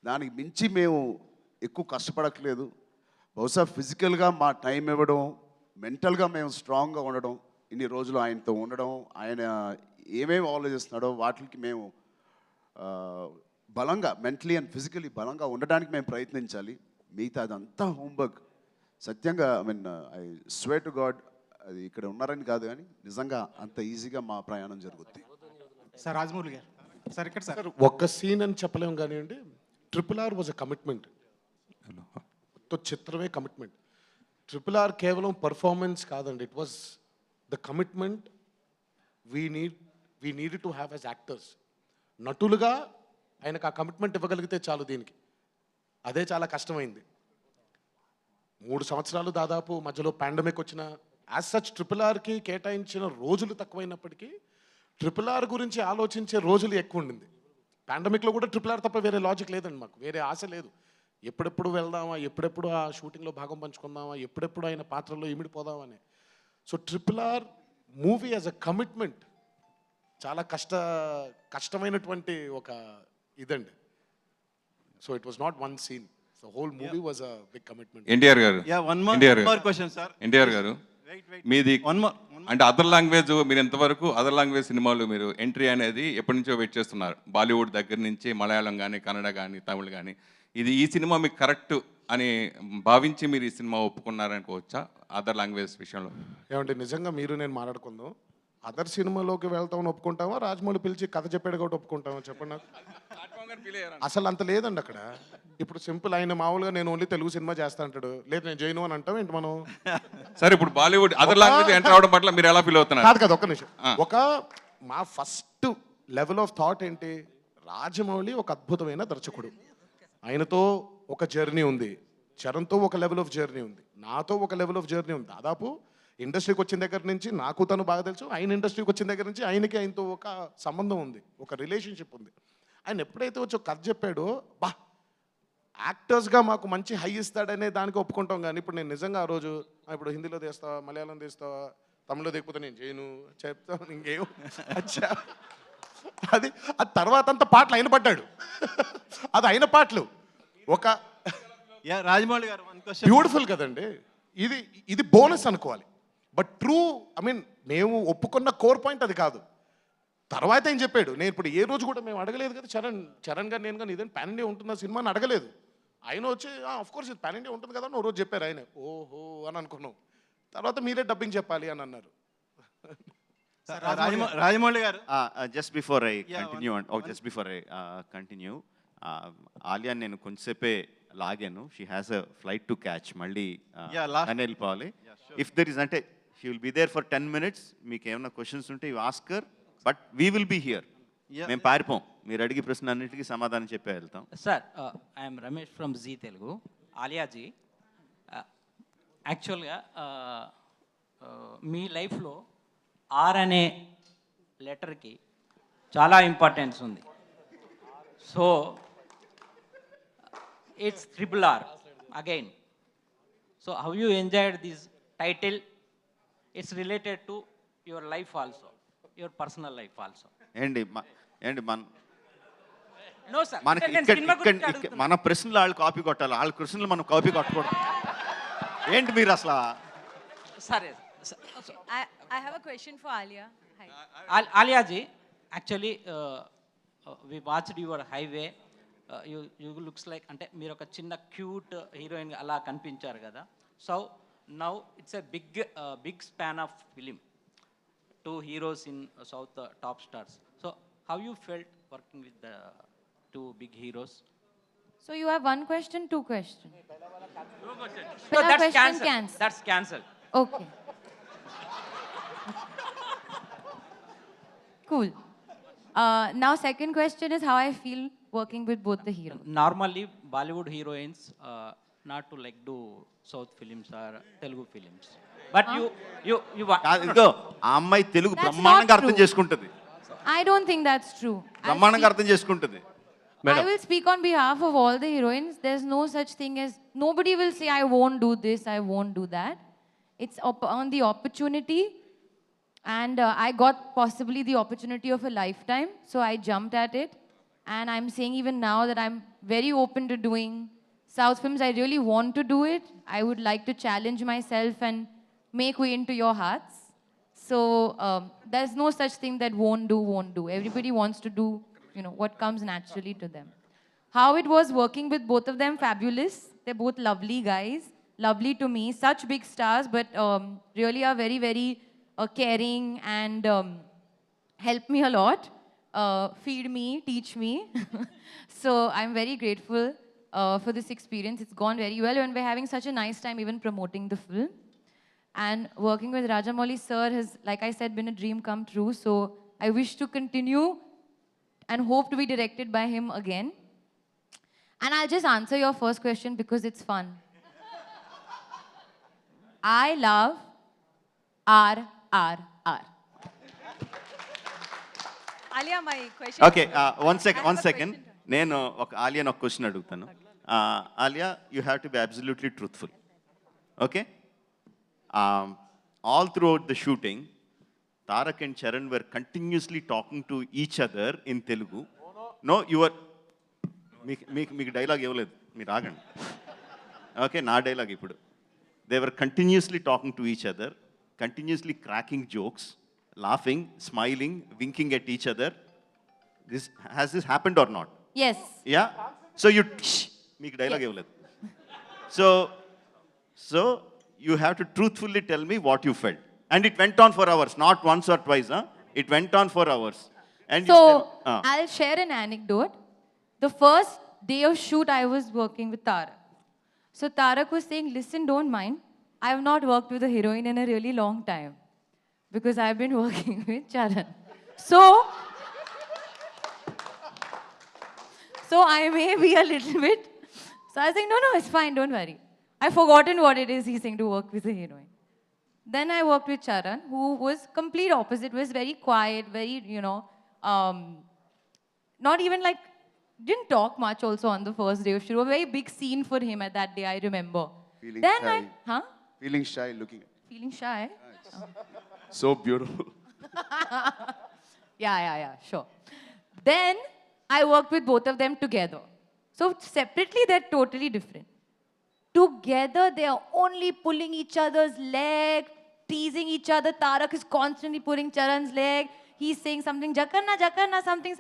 దానికి మించి మేము ఎక్కువ కష్టపడట్లేదు. బహుశా ఫిజికల్గా మా టైం ఇవ్వడం, మెంటల్గా మేము స్ట్రాంగ్గా ఉండడం, ఇన్ని రోజులు ఆయనతో ఉండడం, ఆయన ఏమేమి ఆలోచిస్తున్నాడో వాటికి మేము బలంగా మెంటలీ అండ్ ఫిజికలీ బలంగా ఉండడానికి మేము ప్రయత్నించాలి. మిగతా అదంతా హోంవర్క్. సత్యంగా ఐ స్వేర్ టు గాడ్, అది ఇక్కడ ఉన్నారని కాదు కానీ నిజంగా అంత ఈజీగా మా ప్రయాణం జరుగుతుంది. సార్ రాజమౌళి గారు, సార్ ఇక్కడ సార్ ఒక్క సీన్ అని చెప్పలేము కానివ్వండి. RRR was a commitment. చిత్రమే కమిట్మెంట్. RRR కేవలం పర్ఫార్మెన్స్ కాదండి. It was the commitment we need to have as actors. నటులుగా ఆయనకు ఆ కమిట్మెంట్ ఇవ్వగలిగితే చాలు. దీనికి అదే చాలా కష్టమైంది. 3 సంవత్సరాలు దాదాపు మధ్యలో పాండమిక్ వచ్చిన యాజ్ సచ్ RRRకి కేటాయించిన రోజులు తక్కువైనప్పటికీ RRR గురించి ఆలోచించే రోజులు ఎక్కువ ఉండింది. పాండమిక్లో కూడా RRR తప్ప వేరే లాజిక్ లేదండి మాకు, వేరే ఆశ లేదు. ఎప్పుడెప్పుడు వెళ్దామా, ఎప్పుడెప్పుడు ఆ షూటింగ్లో భాగం పంచుకుందామా, ఎప్పుడెప్పుడు ఆయన పాత్రలో ఇమిడిపోదామని. So RRR movie as a commitment చాలా కష్టమైనటువంటి ఒక ఇదండి. So it was not one scene. So whole movie was a big commitment. NTR garu, NTR గారు, మీది అంటే అదర్ లాంగ్వేజ్, మీరు ఎంతవరకు అదర్ లాంగ్వేజ్ సినిమాలు మీరు ఎంట్రీ అనేది ఎప్పటి నుంచో వెయిట్ చేస్తున్నారు? బాలీవుడ్ దగ్గర నుంచి మలయాళం కానీ, కన్నడ కానీ, తమిళ్ కానీ. ఈ సినిమా మీకు కరెక్ట్ అని భావించి మీరు ఈ సినిమా ఒప్పుకున్నారనుకోవచ్చా అదర్ లాంగ్వేజ్ విషయంలో? ఏమంటే నిజంగా మీరు నేను మాట్లాడుకుందాం. అదర్ సినిమాలోకి వెళ్తామని ఒప్పుకుంటామా, రాజమౌళి పిలిచి కథ చెప్పాడు కాబట్టి ఒప్పుకుంటామా చెప్పండి నాకు. అసలు అంత లేదండి అక్కడ. ఇప్పుడు సింపుల్, ఆయన మామూలుగా నేను ఓన్లీ తెలుగు సినిమా చేస్తా అంటాడు, లేదు నేను చేయను అని అంటాం ఏంటి మనం? సరే, ఇప్పుడు బాలీవుడ్ అదర్ లాంగ్వేజ్ ఎంటర్ అవడం పట్ల మీరు ఎలా ఫీల్ అవుతున్నారు? కాదు ఒక్క నిమిషం. ఒక మా ఫస్ట్ లెవెల్ ఆఫ్ థాట్ ఏంటి, రాజమౌళి ఒక అద్భుతమైన దర్శకుడు, ఆయనతో ఒక జర్నీ ఉంది, చరణ్తో ఒక లెవెల్ ఆఫ్ జర్నీ ఉంది, నాతో ఒక లెవెల్ ఆఫ్ జర్నీ ఉంది. దాదాపు ఇండస్ట్రీకి వచ్చిన దగ్గర నుంచి నాకు తను బాగా తెలుసు, ఆయన ఇండస్ట్రీకి వచ్చిన దగ్గర నుంచి ఆయనతో ఒక సంబంధం ఉంది, ఒక రిలేషన్షిప్ ఉంది. ఆయన ఎప్పుడైతే వచ్చి ఒక కథ చెప్పాడో, బా యాక్టర్స్గా మాకు మంచి హై ఇస్తాడనే దానికి ఒప్పుకుంటాం. కానీ ఇప్పుడు నేను నిజంగా ఆ రోజు ఇప్పుడు హిందీలో తీస్తావా, మలయాళం తీస్తావా, తమిళలో దిగిపోతే నేను చేయను చెప్తాను, ఇంకేం అచ్చా అది తర్వాత అంతా పాటలు ఆయన పడ్డాడు. అది అయిన పాటలు ఒక రాజమౌళి గారు బ్యూటిఫుల్ కదండి. ఇది బోనస్ అనుకోవాలి. బట్ ట్రూ, ఐ మీన్ మేము ఒప్పుకున్న కోర్ పాయింట్ అది కాదు. తర్వాత ఏం చెప్పాడు, నేను ఇప్పుడు ఏ రోజు కూడా మేము అడగలేదు కదా, చరణ్ గారు నేను కానీ ఇదేం పాన్ ఇండియా ఉంటుందా సినిమా అని అడగలేదు. ఆయన వచ్చి ఆఫ్ కోర్స్ ఇది పాన్ ఇండియా ఉంటుంది కదా అని ఓ రోజు చెప్పారు. ఆయన ఓహో అని అనుకున్నాం. తర్వాత మీరే డబ్బింగ్ చెప్పాలి అని అన్నారు. రాజమౌళి గారు just before I continue, Alia నేను కొంచెంసేపే లాగాను. She has a flight to catch, మళ్ళీ అని వెళ్ళిపోవాలి. ఇఫ్ దర్ ఇస్ అంటే she will be there for 10 minutes. మీకు ఏమైనా క్వశ్చన్స్ ఉంటే you Oscar, but we will be here. మేము పారిపోం, మీరు అడిగే ప్రశ్న అన్నిటికీ సమాధానం చెప్పే వెళ్తాం. Sir, I'm Ramesh from G Telugu. ఆలియాజీ, యాక్చువల్గా మీ లైఫ్లో ఆర్ అనే లెటర్కి చాలా ఇంపార్టెన్స్ ఉంది. So it's RRR again. So how you enjoyed this title? It's related to your life also, your personal life also. ఏంటి నో సార్, మన ప్రశ్నలు వాళ్ళు కాపీ కొట్టాలి, వాళ్ళ ప్రశ్నలు మనం కాపీ కొట్టకూడదు. ఏంటి మీరు అసలు? సరే. I have a question for Alia. Hi. Alia ji, actually we watched your highway. You looks like అంటే మీరు ఒక చిన్న క్యూట్ హీరోయిన్ అలా కనిపించారు కదా. So now it's a big span of film, 2 heroes in South top stars. So how you felt working with the 2 big heroes? So you have 1 question, 2 questions? No, that's cancelled. That's cancelled. Okay. Cool. Now second question is how I feel working with both the heroes. Normally Bollywood heroines not to like do South films or Telugu films. But you ఇదిగో ఆ అమ్మాయి తెలుగు బ్రహ్మాండంగా అర్థం చేసుకుంటుంది. I don't think that's true. బ్రహ్మాండంగా అర్థం చేసుకుంటుంది. I will speak on behalf of all the heroines. There's no such thing as, nobody will say I won't do this, I won't do that. It's on the opportunity, and I got possibly the opportunity of a lifetime, so I jumped at it. And I'm saying even now that I'm very open to doing South films. I really want to do it. I would like to challenge myself and make way into your hearts. So there's no such thing that won't do. Everybody wants to do, what comes naturally to them. How it was working with both of them, fabulous. They're both lovely guys, lovely to me, such big stars, but really are very, very caring and help me a lot, feed me, teach me. So I'm very grateful for this experience. It's gone very well, and we're having such a nice time even promoting the film. And working with Rajamouli sir has, like I said, been a dream come true. So I wish to continue and hope to be directed by him again. And I'll just answer your first question because it's fun. I love RRR. Alia, my question. Okay, one second. నేను ఆలియాని ఒక question అడుగుతాను. Alia, you have to be absolutely truthful. Okay, all throughout the shooting, Tarak and Charan were continuously talking to each other in Telugu. No, you were... మీకు dialogue ఇవ్వలేదు, మీరు ఆగండి. Okay, నా dialogue ఇప్పుడు. They were continuously talking to each other, continuously cracking jokes, laughing, smiling, winking at each other. Has this happened or not? Yes. Yeah? So you... మీకు dialogue ఇవ్వలేదు. So you have to truthfully tell me what you felt. And it went on for hours, not once or twice, huh? It went on for hours. And So, ah. I'll share an anecdote. The first day of shoot, I was working with Tarak. So Tarak was saying, listen, don't mind. I have not worked with a heroine in a really long time because I've been working with Charan. So I may be a little bit. So I was saying, no, it's fine, don't worry. I've forgotten what it is he's saying to work with a heroine. Then I worked with Charan, who was complete opposite, was very quiet, very, not even like, didn't talk much also on the first day of shoot. A very big scene for him at that day, I remember. Feeling Then shy. Feeling shy looking. Feeling shy? So beautiful. Yeah, sure. Then I worked with both of them together. So separately, they're totally different. Together, they are only pulling each other's leg, teasing each other. Tarak is constantly pulling Charan's leg. He's saying something, Jakarna, something.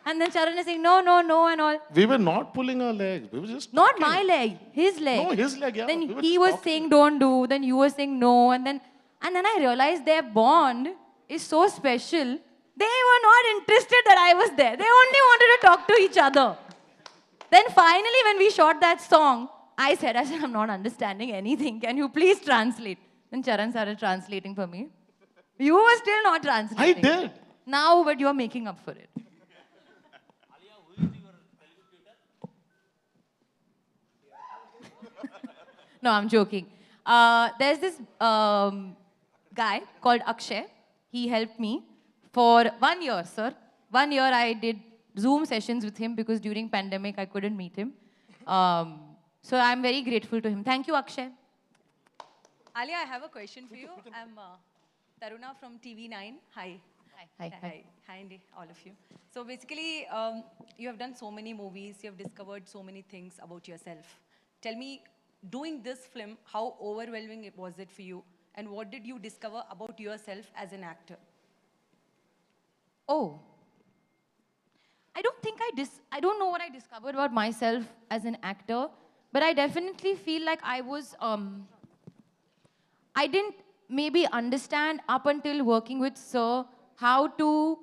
And then Charan is saying, no, and all. We were not pulling our legs. We were just Not talking. my leg, his leg. No, his leg, yeah. Then We were he just was talking. saying don't do, then you were saying no, and then I realized their bond is so special. They were not interested that I was there. They only wanted to talk to each other. Then finally, when we shot that song, I said, I'm not understanding anything. Can you please translate? Then Charan started translating for me. You were still not translating. I did. Now, but you're making up for it. No, I'm joking. There's this guy called Akshay. He helped me for 1 year, sir. 1 year I did Zoom sessions with him because during pandemic I couldn't meet him. So I'm very grateful to him. Thank you, Akshay. Alia, I have a question for you. I'm Taruna from TV9. Hi. Hi. Hi, Andy, all of you. So basically, you have done so many movies. You have discovered so many things about yourself. Tell me, doing this film, how overwhelming was it for you? And what did you discover about yourself as an actor? Oh. I don't know what I discovered about myself as an actor, but I definitely feel like I was, I didn't maybe understand up until working with Sir how to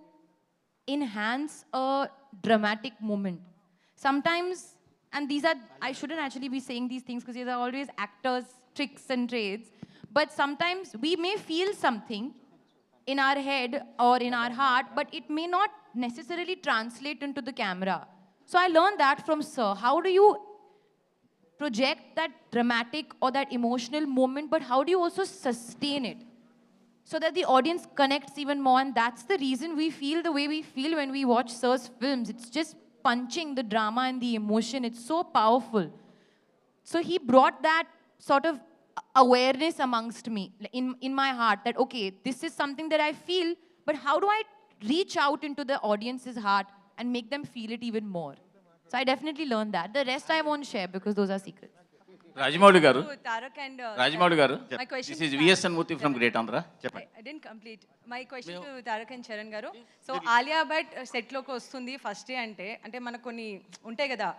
enhance a dramatic moment. Sometimes, and these are, I shouldn't actually be saying these things because these are always actors' tricks and trades, but sometimes we may feel something in our head or in our heart, but it may not necessarily translate into the camera. So I learned that from Sir. How do you project that dramatic or that emotional moment, but how do you also sustain it so that the audience connects even more? And that's the reason we feel the way we feel when we watch Sir's films. It's just punching the drama and the emotion. It's so powerful. So he brought that sort of awareness amongst me, in my heart, that, okay, this is something that I feel, but how do I reach out into the audience's heart and make them feel it even more? So I definitely learned that. The rest I won't share because those are secrets. Rajamouli garu. So Tarak and Rajamouli garu. my question This is to VSN Murthy from Great Andhra. I didn't complete. My question to Tarak and Charan garu. So Alia Bhatt set loki vastundi first day ante manaku konni untayi kada.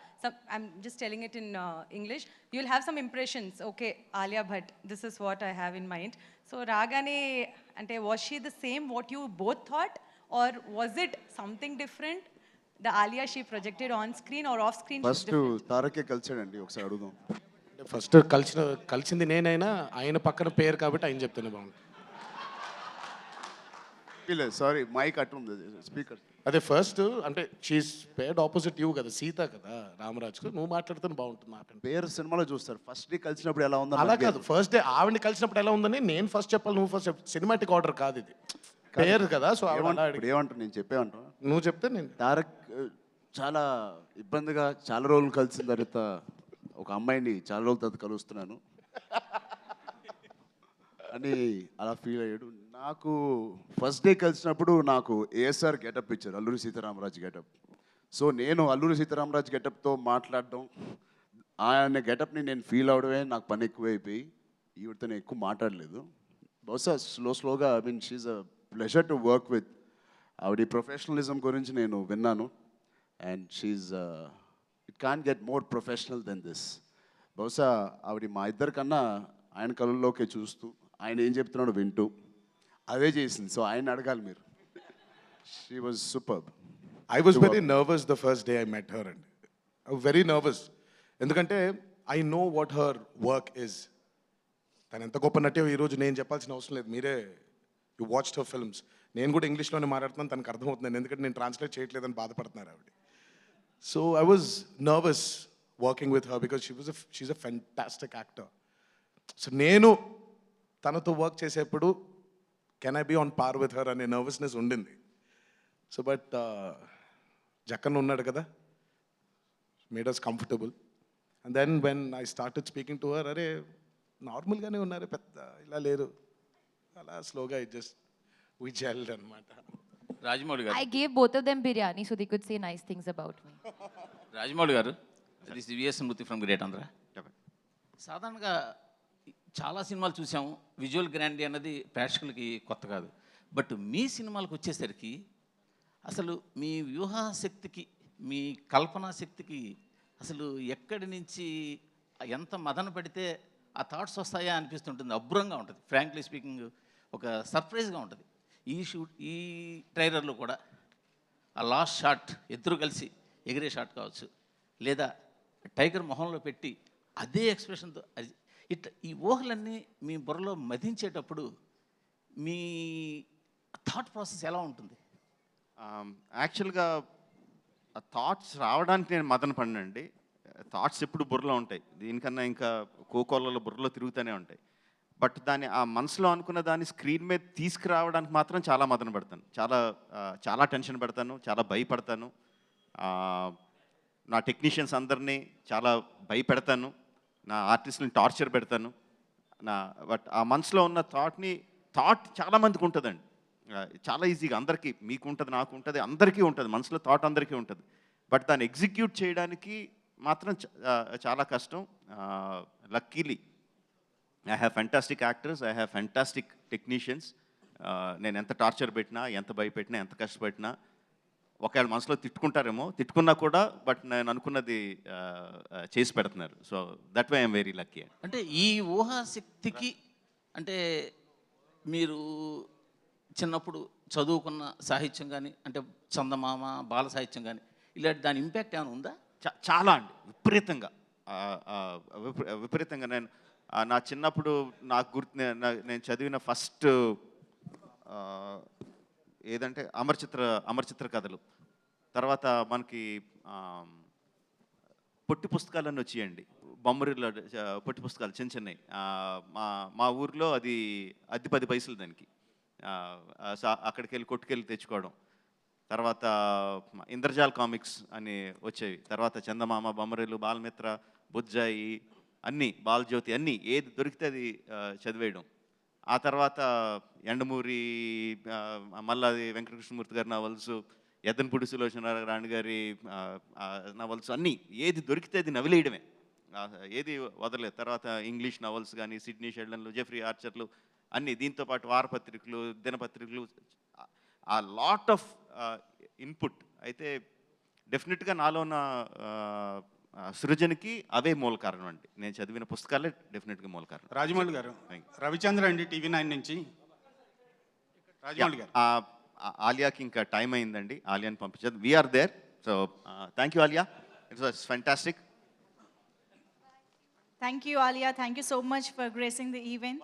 I'm just telling it in English. You'll have some impressions. Okay, Alia Bhatt, this is what I have in mind. So ragane ante, was she the same what you both thought, or was it something different? The Alia she projected on screen or off screen? First తారకే కలిసాడండి, ఒకసారి అడుగుదాం. First కలిసింది నేనైనా ఆయన పక్కన పేరు కాబట్టి ఆయన చెప్తేనే బాగుంది. సారీ, మైక్ అటు ఉంది, స్పీకర్. అదే ఫస్ట్ అంటే షీస్ పేర్డ్ ఆపోజిట్ యూ కదా, సీత కదా రామరాజ్కు, నువ్వు మాట్లాడితే బాగుంటుంది. నా పేరు సినిమాలో చూస్తారు, ఫస్ట్ డే కలిసినప్పుడు ఎలా ఉందో అలా కాదు, ఫస్ట్ డే ఆవిడని కలిసినప్పుడు ఎలా ఉందని నేను ఫస్ట్ చెప్పాలి, నువ్వు ఫస్ట్ సినిమాటిక్ ఆర్డర్ కాదు ఇది, పేరు కదా. సో ఏమంటారు, నేను చెప్పేమంటాను, నువ్వు చెప్తే నేను. తారక్ చాలా ఇబ్బందిగా చాలా రోజులు కలిసిన తర్వాత ఒక అమ్మాయిని చాలా రోజుల తర్వాత కలుస్తున్నాను అని అలా ఫీల్ అయ్యాడు. నాకు ఫస్ట్ డే కలిసినప్పుడు నాకు ఏఎస్ఆర్ గెటప్ ఇచ్చారు, అల్లూరి సీతారామరాజు గెటప్. సో నేను అల్లూరి సీతారామరాజు గెటప్తో మాట్లాడడం, ఆయన గెటప్ని నేను ఫీల్ అవడమే నాకు పని ఎక్కువైపోయి ఈవిడతో నేను ఎక్కువ మాట్లాడలేదు. బహుశా స్లోగా, I mean she's a pleasure to work with. ఆవిడ ప్రొఫెషనలిజం గురించి నేను విన్నాను, and she's it can't get more professional then this. బహుశా ఆవిడ మా ఇద్దరికన్నా ఆయన కళ్ళల్లోకే చూస్తూ ఆయన ఏం చెప్తున్నాడో వింటూ అవే చేసింది. సో ఆయన అడగాలి మీరు. She was super. I was very nervous the first day I met her and very nervous. ఎందుకంటే I know what her work is. తను ఎంత గొప్ప నటే ఈరోజు నేను చెప్పాల్సిన అవసరం లేదు, మీరే యూ వాచ్డ్ హర్ ఫిల్మ్స్. నేను కూడా ఇంగ్లీష్లోనే మాట్లాడుతున్నాను, తనకు అర్థమవుతున్నాను, ఎందుకంటే నేను ట్రాన్స్లేట్ చేయట్లేదని బాధపడుతున్నారు ఆవిడ. So I was nervous working with her because she's a fantastic actor. So నేను తనతో వర్క్ చేసేప్పుడు can I be on par with her అనే నర్వస్నెస్ ఉండింది. సో బట్ జక్కన్ ఉన్నాడు కదా, made us comfortable. And then when I started speaking to her, అరే నార్మల్గానే ఉన్నారు, పెద్ద ఇలా లేరు, అలా స్లోగా ఇట్ జస్ట్ వి జెల్డ్ అనమాట. రాజమౌళి గారు, I gave both of them biryani so they could say nice things about me. Rajamouli garu, this is Murthy from Great Andhra. సాధారణంగా చాలా సినిమాలు చూసాము, విజువల్ గ్రాండీ అన్నది ప్రేక్షకులకి కొత్త కాదు. బట్ మీ సినిమాలకు వచ్చేసరికి అసలు మీ వ్యూహాశక్తికి, మీ కల్పనా శక్తికి అసలు ఎక్కడి నుంచి ఎంత మదన పడితే ఆ థాట్స్ వస్తాయా అనిపిస్తుంటుంది. అబ్బురంగా ఉంటుంది, ఫ్రాంక్లీ స్పీకింగ్ ఒక సర్ప్రైజ్గా ఉంటుంది. ఈ ట్రైలర్లో కూడా ఆ లాస్ట్ షాట్ ఇద్దరు కలిసి ఎగిరే షాట్ కావచ్చు, లేదా టైగర్ మొహంలో పెట్టి అదే ఎక్స్ప్రెషన్తో అది ఇట్లా ఈ ఊహలన్నీ మీ బుర్రలో మదించేటప్పుడు మీ థాట్ ప్రాసెస్ ఎలా ఉంటుంది? యాక్చువల్గా ఆ థాట్స్ రావడానికి నేను మదన పడినండి. థాట్స్ ఎప్పుడు బుర్రలో ఉంటాయి, దీనికన్నా ఇంకా కోకోలలో బుర్రలో తిరుగుతూనే ఉంటాయి. బట్ దాన్ని ఆ మనసులో అనుకున్న దాన్ని స్క్రీన్ మీద తీసుకురావడానికి మాత్రం చాలా మదన పడతాను, చాలా టెన్షన్ పడతాను, చాలా భయపడతాను. నా టెక్నీషియన్స్ అందరినీ చాలా భయపెడతాను, నా ఆర్టిస్ట్ని టార్చర్ పెడతాను. బట్ ఆ మనసులో ఉన్న థాట్ చాలామందికి ఉంటుందండి, చాలా ఈజీగా అందరికీ, మీకు ఉంటుంది, నాకు ఉంటుంది, అందరికీ ఉంటుంది, మనసులో థాట్ అందరికీ ఉంటుంది. బట్ దాన్ని ఎగ్జిక్యూట్ చేయడానికి మాత్రం చాలా కష్టం. Luckily I have fantastic actors, I have fantastic technicians. నేను ఎంత టార్చర్ పెట్టినా, ఎంత భయపెట్టినా, ఎంత కష్టపెట్టినా, ఒకవేళ మనసులో తిట్టుకుంటారేమో, తిట్టుకున్నా కూడా బట్ నేను అనుకున్నది చేసి పెడుతున్నారు. So that why I'm very lucky. అంటే ఈ ఊహాశక్తికి, అంటే మీరు చిన్నప్పుడు చదువుకున్న సాహిత్యం కానీ, అంటే చందమామ, బాల సాహిత్యం కానీ, ఇలాంటి దాని ఇంపాక్ట్ ఏమైనా ఉందా? చాలా అండి, విపరీతంగా. నేను నా చిన్నప్పుడు నాకు గుర్తు, నేను చదివిన ఫస్ట్ ఏదంటే అమరచిత్ర కథలు. తర్వాత మనకి పొట్టి పుస్తకాలన్నీ వచ్చేయండి, బొమ్మరిలో పొట్టి పుస్తకాలు చిన్న చిన్నవి. మా ఊర్లో అది 10 పైసలు దానికి. అక్కడికి వెళ్ళి కొట్టుకెళ్ళి తెచ్చుకోవడం. తర్వాత ఇంద్రజాల్ కామిక్స్ అని వచ్చేవి. తర్వాత చందమామ, బొమ్మరిలు, బాలమిత్ర, బుజ్జాయి, అన్నీ, బాలజ్యోతి, అన్నీ ఏది దొరికితే అది చదివేయడం. ఆ తర్వాత ఎండమూరి, మల్లాది వెంకటకృష్ణమూర్తి గారి నవల్స్, ఎద్దనపూడి సులోచన రాణి గారి నవల్స్, అన్నీ ఏది దొరికితే అది నవిలేయడమే, ఏది వదలలేదు. తర్వాత ఇంగ్లీష్ నవల్స్ కానీ, సిడ్నీ షెల్డన్లు, జెఫ్రీ ఆర్చర్లు, అన్నీ. దీంతోపాటు వారపత్రికలు, దినపత్రికలు, ఆ లాట్ ఆఫ్ ఇన్పుట్. అయితే డెఫినెట్గా నాలో ఉన్న సృజనకి అవే మూల కారణం అండి. నేను చదివిన పుస్తకాలే డెఫినెట్గా మూల కారణం. రాజమౌళి గారు, రవిచంద్ర అండి, టీవీ9 నుంచి. రాజమౌళి గారు, ఆలియాకి ఇంకా టైం అయిందండి, ఆలియాని పంపించారు. We're there. So thank you Alia, it's was fantastic. Thank you, Alia. Thank you so much for gracing the event.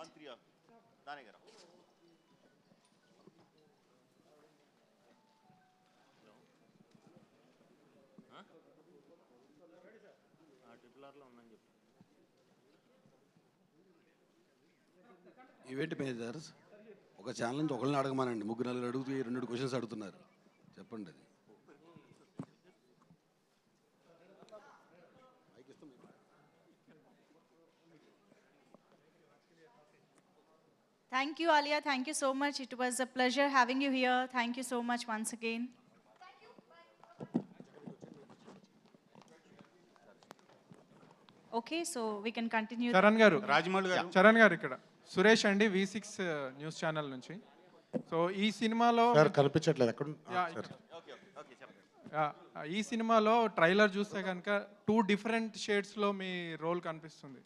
Event managers ఒక ఛానల్ నుంచి ఒకరిని అడగమానండి, 3-4 అడుగుతూ 2 క్వశ్చన్స్ అడుగుతున్నారు, చెప్పండి అది. Thank you, Alia. Thank you so much. It was a pleasure having you here. Thank you so much once again. Okay, so we can continue. Charan గారు, రాజమౌళి గారు. చరణ్ గారు ఇక్కడ సురేష్ అండి, V6 న్యూస్ ఛానల్ నుంచి. సో ఈ సినిమాలో సార్ కనిపించట్లేదు ఎక్కడ. యా, ఈ సినిమాలో ట్రైలర్ చూస్తే కనుక 2 డిఫరెంట్ షేడ్స్లో మీ రోల్ కనిపిస్తుంది.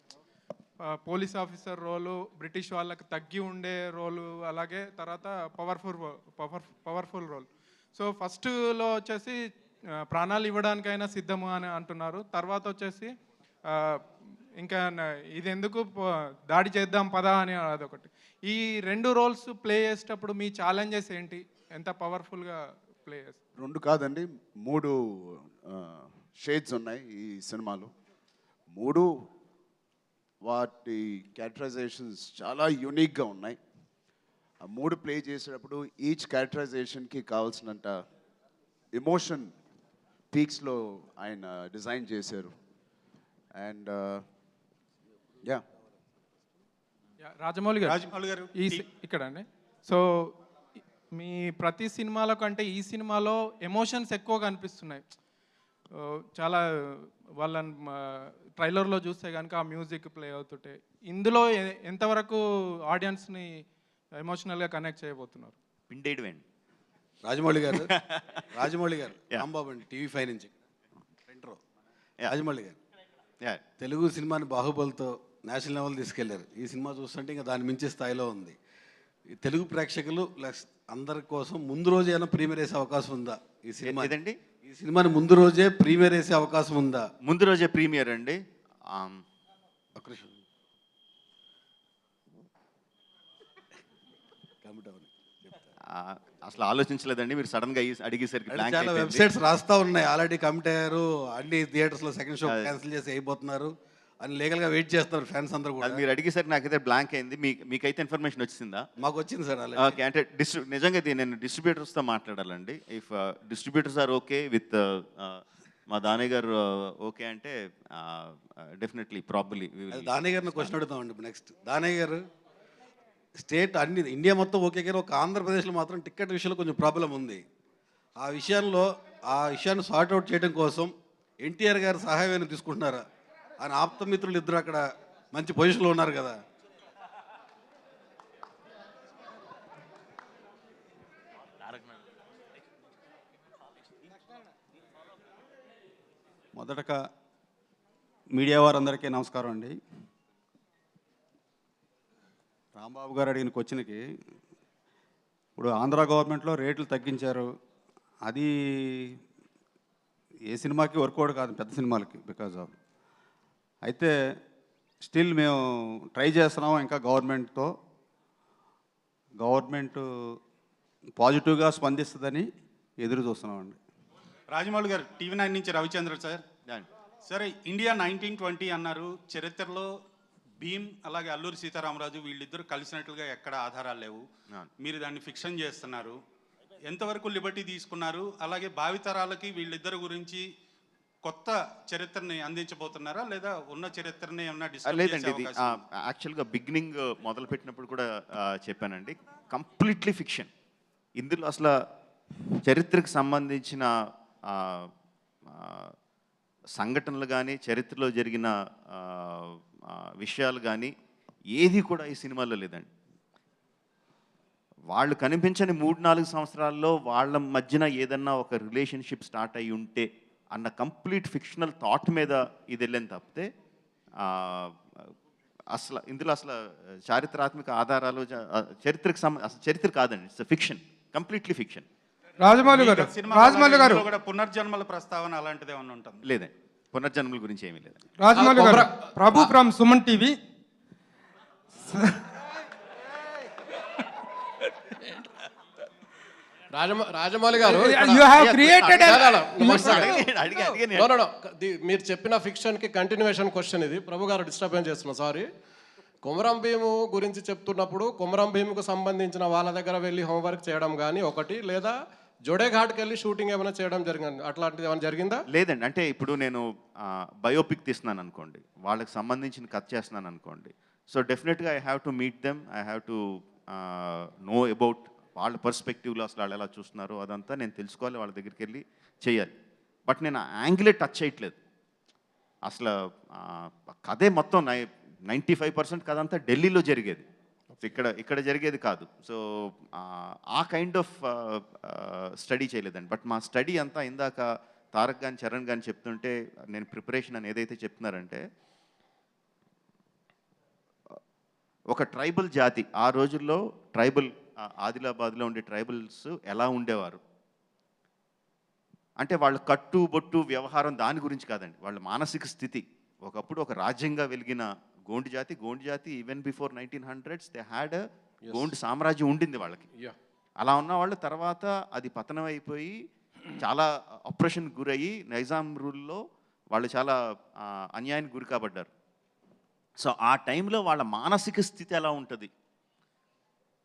పోలీస్ ఆఫీసర్ రోలు, బ్రిటిష్ వాళ్ళకి తగ్గి ఉండే రోలు, అలాగే తర్వాత పవర్ఫుల్ రోల్. సో ఫస్ట్లో వచ్చేసి ప్రాణాలు ఇవ్వడానికైనా సిద్ధము అని అంటున్నారు. తర్వాత వచ్చేసి ఇంకా ఇది ఎందుకు దాడి చేద్దాం పదా అని అదొకటి. ఈ 2 రోల్స్ ప్లే చేసేటప్పుడు మీ ఛాలెంజెస్ ఏంటి? ఎంత పవర్ఫుల్గా ప్లే చేస్తారు? 2 కాదండి, 3 షేడ్స్ ఉన్నాయి ఈ సినిమాలో. 3 వాటి క్యారెక్టరైజేషన్స్ చాలా యూనిక్గా ఉన్నాయి. ఆ 3 ప్లే చేసేటప్పుడు ఈచ్ క్యారెక్టరైజేషన్కి కావాల్సినంత ఎమోషన్ పీక్స్లో ఆయన డిజైన్ చేశారు. అండ్ యా రాజమౌళి గారు ఇక్కడ అండి. సో మీ ప్రతి సినిమాలో కంటే ఈ సినిమాలో ఎమోషన్స్ ఎక్కువ కనిపిస్తున్నాయి. చాలా వాళ్ళ ట్రైలర్లో చూస్తే కనుక ఆ మ్యూజిక్ ప్లే అవుతుంటే ఇందులో ఎంతవరకు ఆడియన్స్ని ఎమోషనల్గా కనెక్ట్ చేయబోతున్నారు? పిండేడువేండి రాజమౌళి గారు రాంబాబు అండి, TV5 నుంచి ఫ్రంట్ రో. రాజమౌళి గారు తెలుగు సినిమాని బాహుబలితో నేషనల్ లెవెల్ తీసుకెళ్లారు. ఈ సినిమా చూస్తుంటే ఇంకా దాని మించి స్థాయిలో ఉంది. ఈ తెలుగు ప్రేక్షకులు అందరి కోసం ముందు రోజే ఏమైనా ప్రీమియర్ వేసే అవకాశం ఉందా ఈ సినిమా? ఏదండి? ఈ సినిమాని ముందు రోజే ప్రీమియర్ వేసే అవకాశం ఉందా? ముందు రోజే ప్రీమియర్ అండి. అసలు ఆలోచించలేదండి, మీరు సడన్గా అడిగేసరికి. చాలా వెబ్సైట్స్ రాస్తా ఉన్నాయి, ఆల్రెడీ కమిట్ అయ్యారు, అన్ని థియేటర్స్లో సెకండ్ షో క్యాన్సిల్ చేసి అయిపోతున్నారు అని లీగల్గా వెయిట్ చేస్తున్నారు ఫ్యాన్స్ అందరూ కూడా. మీరు అడిగేసరికి నాకైతే బ్లాంక్ అయింది. మీకైతే ఇన్ఫర్మేషన్ వచ్చిందా? మాకు వచ్చింది సార్. ఓకే, అంటే నిజంగా ఇది నేను డిస్ట్రిబ్యూటర్స్తో మాట్లాడాలండి. If distributors are okay with మా దానయ్య గారు ఓకే అంటే డెఫినెట్లీ ప్రాబబ్లీ దానయ్య గారిని క్వశ్చన్ అడుగుతామండి నెక్స్ట్. దానయ్య గారు స్టేట్ అన్ని ఇండియా మొత్తం ఓకే కానీ ఒక ఆంధ్రప్రదేశ్లో మాత్రం టికెట్ విషయంలో కొంచెం ప్రాబ్లం ఉంది. ఆ విషయాన్ని సార్ట్అవుట్ చేయడం కోసం ఎన్టీఆర్ గారు సహాయం తీసుకుంటున్నారా? ఆయన ఆప్తమిత్రులు ఇద్దరు అక్కడ మంచి పొజిషన్లో ఉన్నారు కదా. మొదటగా మీడియా వారందరికీ నమస్కారం అండి. రాంబాబు గారు అడిగిన క్వశ్చన్కి, ఇప్పుడు ఆంధ్ర గవర్నమెంట్లో రేట్లు తగ్గించారు. అది ఏ సినిమాకి వర్కౌట్ కాదు, పెద్ద సినిమాలకి, బికాజ్ ఆఫ్. అయితే స్టిల్ మేము ట్రై చేస్తున్నాం ఇంకా గవర్నమెంట్ పాజిటివ్గా స్పందిస్తుందని ఎదురు చూస్తున్నామండి. రాజమౌళి గారు, TV9 నుంచి రవిచంద్ర సార్. సరే, ఇండియా 1920 అన్నారు. చరిత్రలో భీమ్ అలాగే అల్లూరి సీతారామరాజు వీళ్ళిద్దరూ కలిసినట్లుగా ఎక్కడ ఆధారాలు లేవు. మీరు దాన్ని ఫిక్షన్ చేస్తున్నారు. ఎంతవరకు లిబర్టీ తీసుకున్నారు? అలాగే భావితరాలకి వీళ్ళిద్దరు గురించి కొత్త చరిత్రని అందించబోతున్నారా, లేదా ఉన్న చరిత్రని ఏమన్నా డిస్కస్? లేదండి, ఇది యాక్చువల్గా బిగినింగ్ మొదలు పెట్టినప్పుడు కూడా చెప్పానండి, కంప్లీట్లీ ఫిక్షన్. ఇందులో అసలు చరిత్రకు సంబంధించిన సంఘటనలు కానీ, చరిత్రలో జరిగిన విషయాలు కానీ ఏది కూడా ఈ సినిమాలో లేదండి. వాళ్ళు కనిపించని 3-4 సంవత్సరాల్లో వాళ్ళ మధ్యన ఏదన్నా ఒక రిలేషన్షిప్ స్టార్ట్ అయ్యి ఉంటే అన్న కంప్లీట్ ఫిక్షనల్ థాట్ మీద ఇది వెళ్ళని తప్పితే అసలు ఇందులో అసలు చారిత్రాత్మక ఆధారాలు చరిత్ర కాదండి. It's fiction, completely fiction. Rajamouli గారు కూడా పునర్జన్మల ప్రస్తావన అలాంటిది ఏమన్నా ఉంటుంది? లేదండి, పునర్జన్మల గురించి ఏమీ లేదు. రాజమౌళి గారు, ప్రభు ఫ్రమ్ సుమన్ టీవీ. రాజమౌళి గారు, మీరు చెప్పిన ఫిక్షన్కి కంటిన్యూషన్ క్వశ్చన్ ఇది. ప్రభు గారు డిస్టర్బెన్స్ చేస్తున్నా, సారీ. కొమరం భీము గురించి చెప్తున్నప్పుడు కొమరం భీముకు సంబంధించిన వాళ్ళ దగ్గర వెళ్ళి హోంవర్క్ చేయడం కానీ ఒకటి, లేదా జోడేఘాట్కి వెళ్ళి షూటింగ్ ఏమైనా చేయడం జరిగింది, అట్లాంటిది ఏమైనా జరిగిందా? లేదండి, అంటే ఇప్పుడు నేను బయోపిక్ తీస్తున్నాను అనుకోండి, వాళ్ళకి సంబంధించిన కథ చేస్తున్నాను అనుకోండి. సో డెఫినెట్గా I have to meet them, I have to know about వాళ్ళ పర్స్పెక్టివ్లో అసలు వాళ్ళు ఎలా చూస్తున్నారు అదంతా నేను తెలుసుకోవాలి, వాళ్ళ దగ్గరికి వెళ్ళి చేయాలి. బట్ నేను యాంగిలే టచ్ చేయట్లేదు. అసలు కథే మొత్తం 95% కథ అంతా ఢిల్లీలో జరిగేది. సో ఇక్కడ జరిగేది కాదు. సో ఆ కైండ్ ఆఫ్ స్టడీ చేయలేదండి. బట్ మా స్టడీ అంతా ఇందాక తారక్ గాని చరణ్ గాని చెప్తుంటే నేను ప్రిపరేషన్ అని ఏదైతే చెప్తున్నారంటే, ఒక ట్రైబల్ జాతి ఆ రోజుల్లో ట్రైబల్ ఆదిలాబాద్లో ఉండే ట్రైబల్స్ ఎలా ఉండేవారు అంటే, వాళ్ళ కట్టు బొట్టు వ్యవహారం దాని గురించి కాదండి, వాళ్ళ మానసిక స్థితి. ఒకప్పుడు ఒక రాజ్యంగా వెలిగిన గోండు జాతి even before 1900s they had Gond సామ్రాజ్యం ఉండింది వాళ్ళకి. అలా ఉన్న వాళ్ళు తర్వాత అది పతనం అయిపోయి చాలా ఆపరేషన్ గురయ్యి నైజాం రూల్లో వాళ్ళు చాలా అన్యాయానికి గురి కాబడ్డారు. సో ఆ టైంలో వాళ్ళ మానసిక స్థితి ఎలా ఉంటుంది,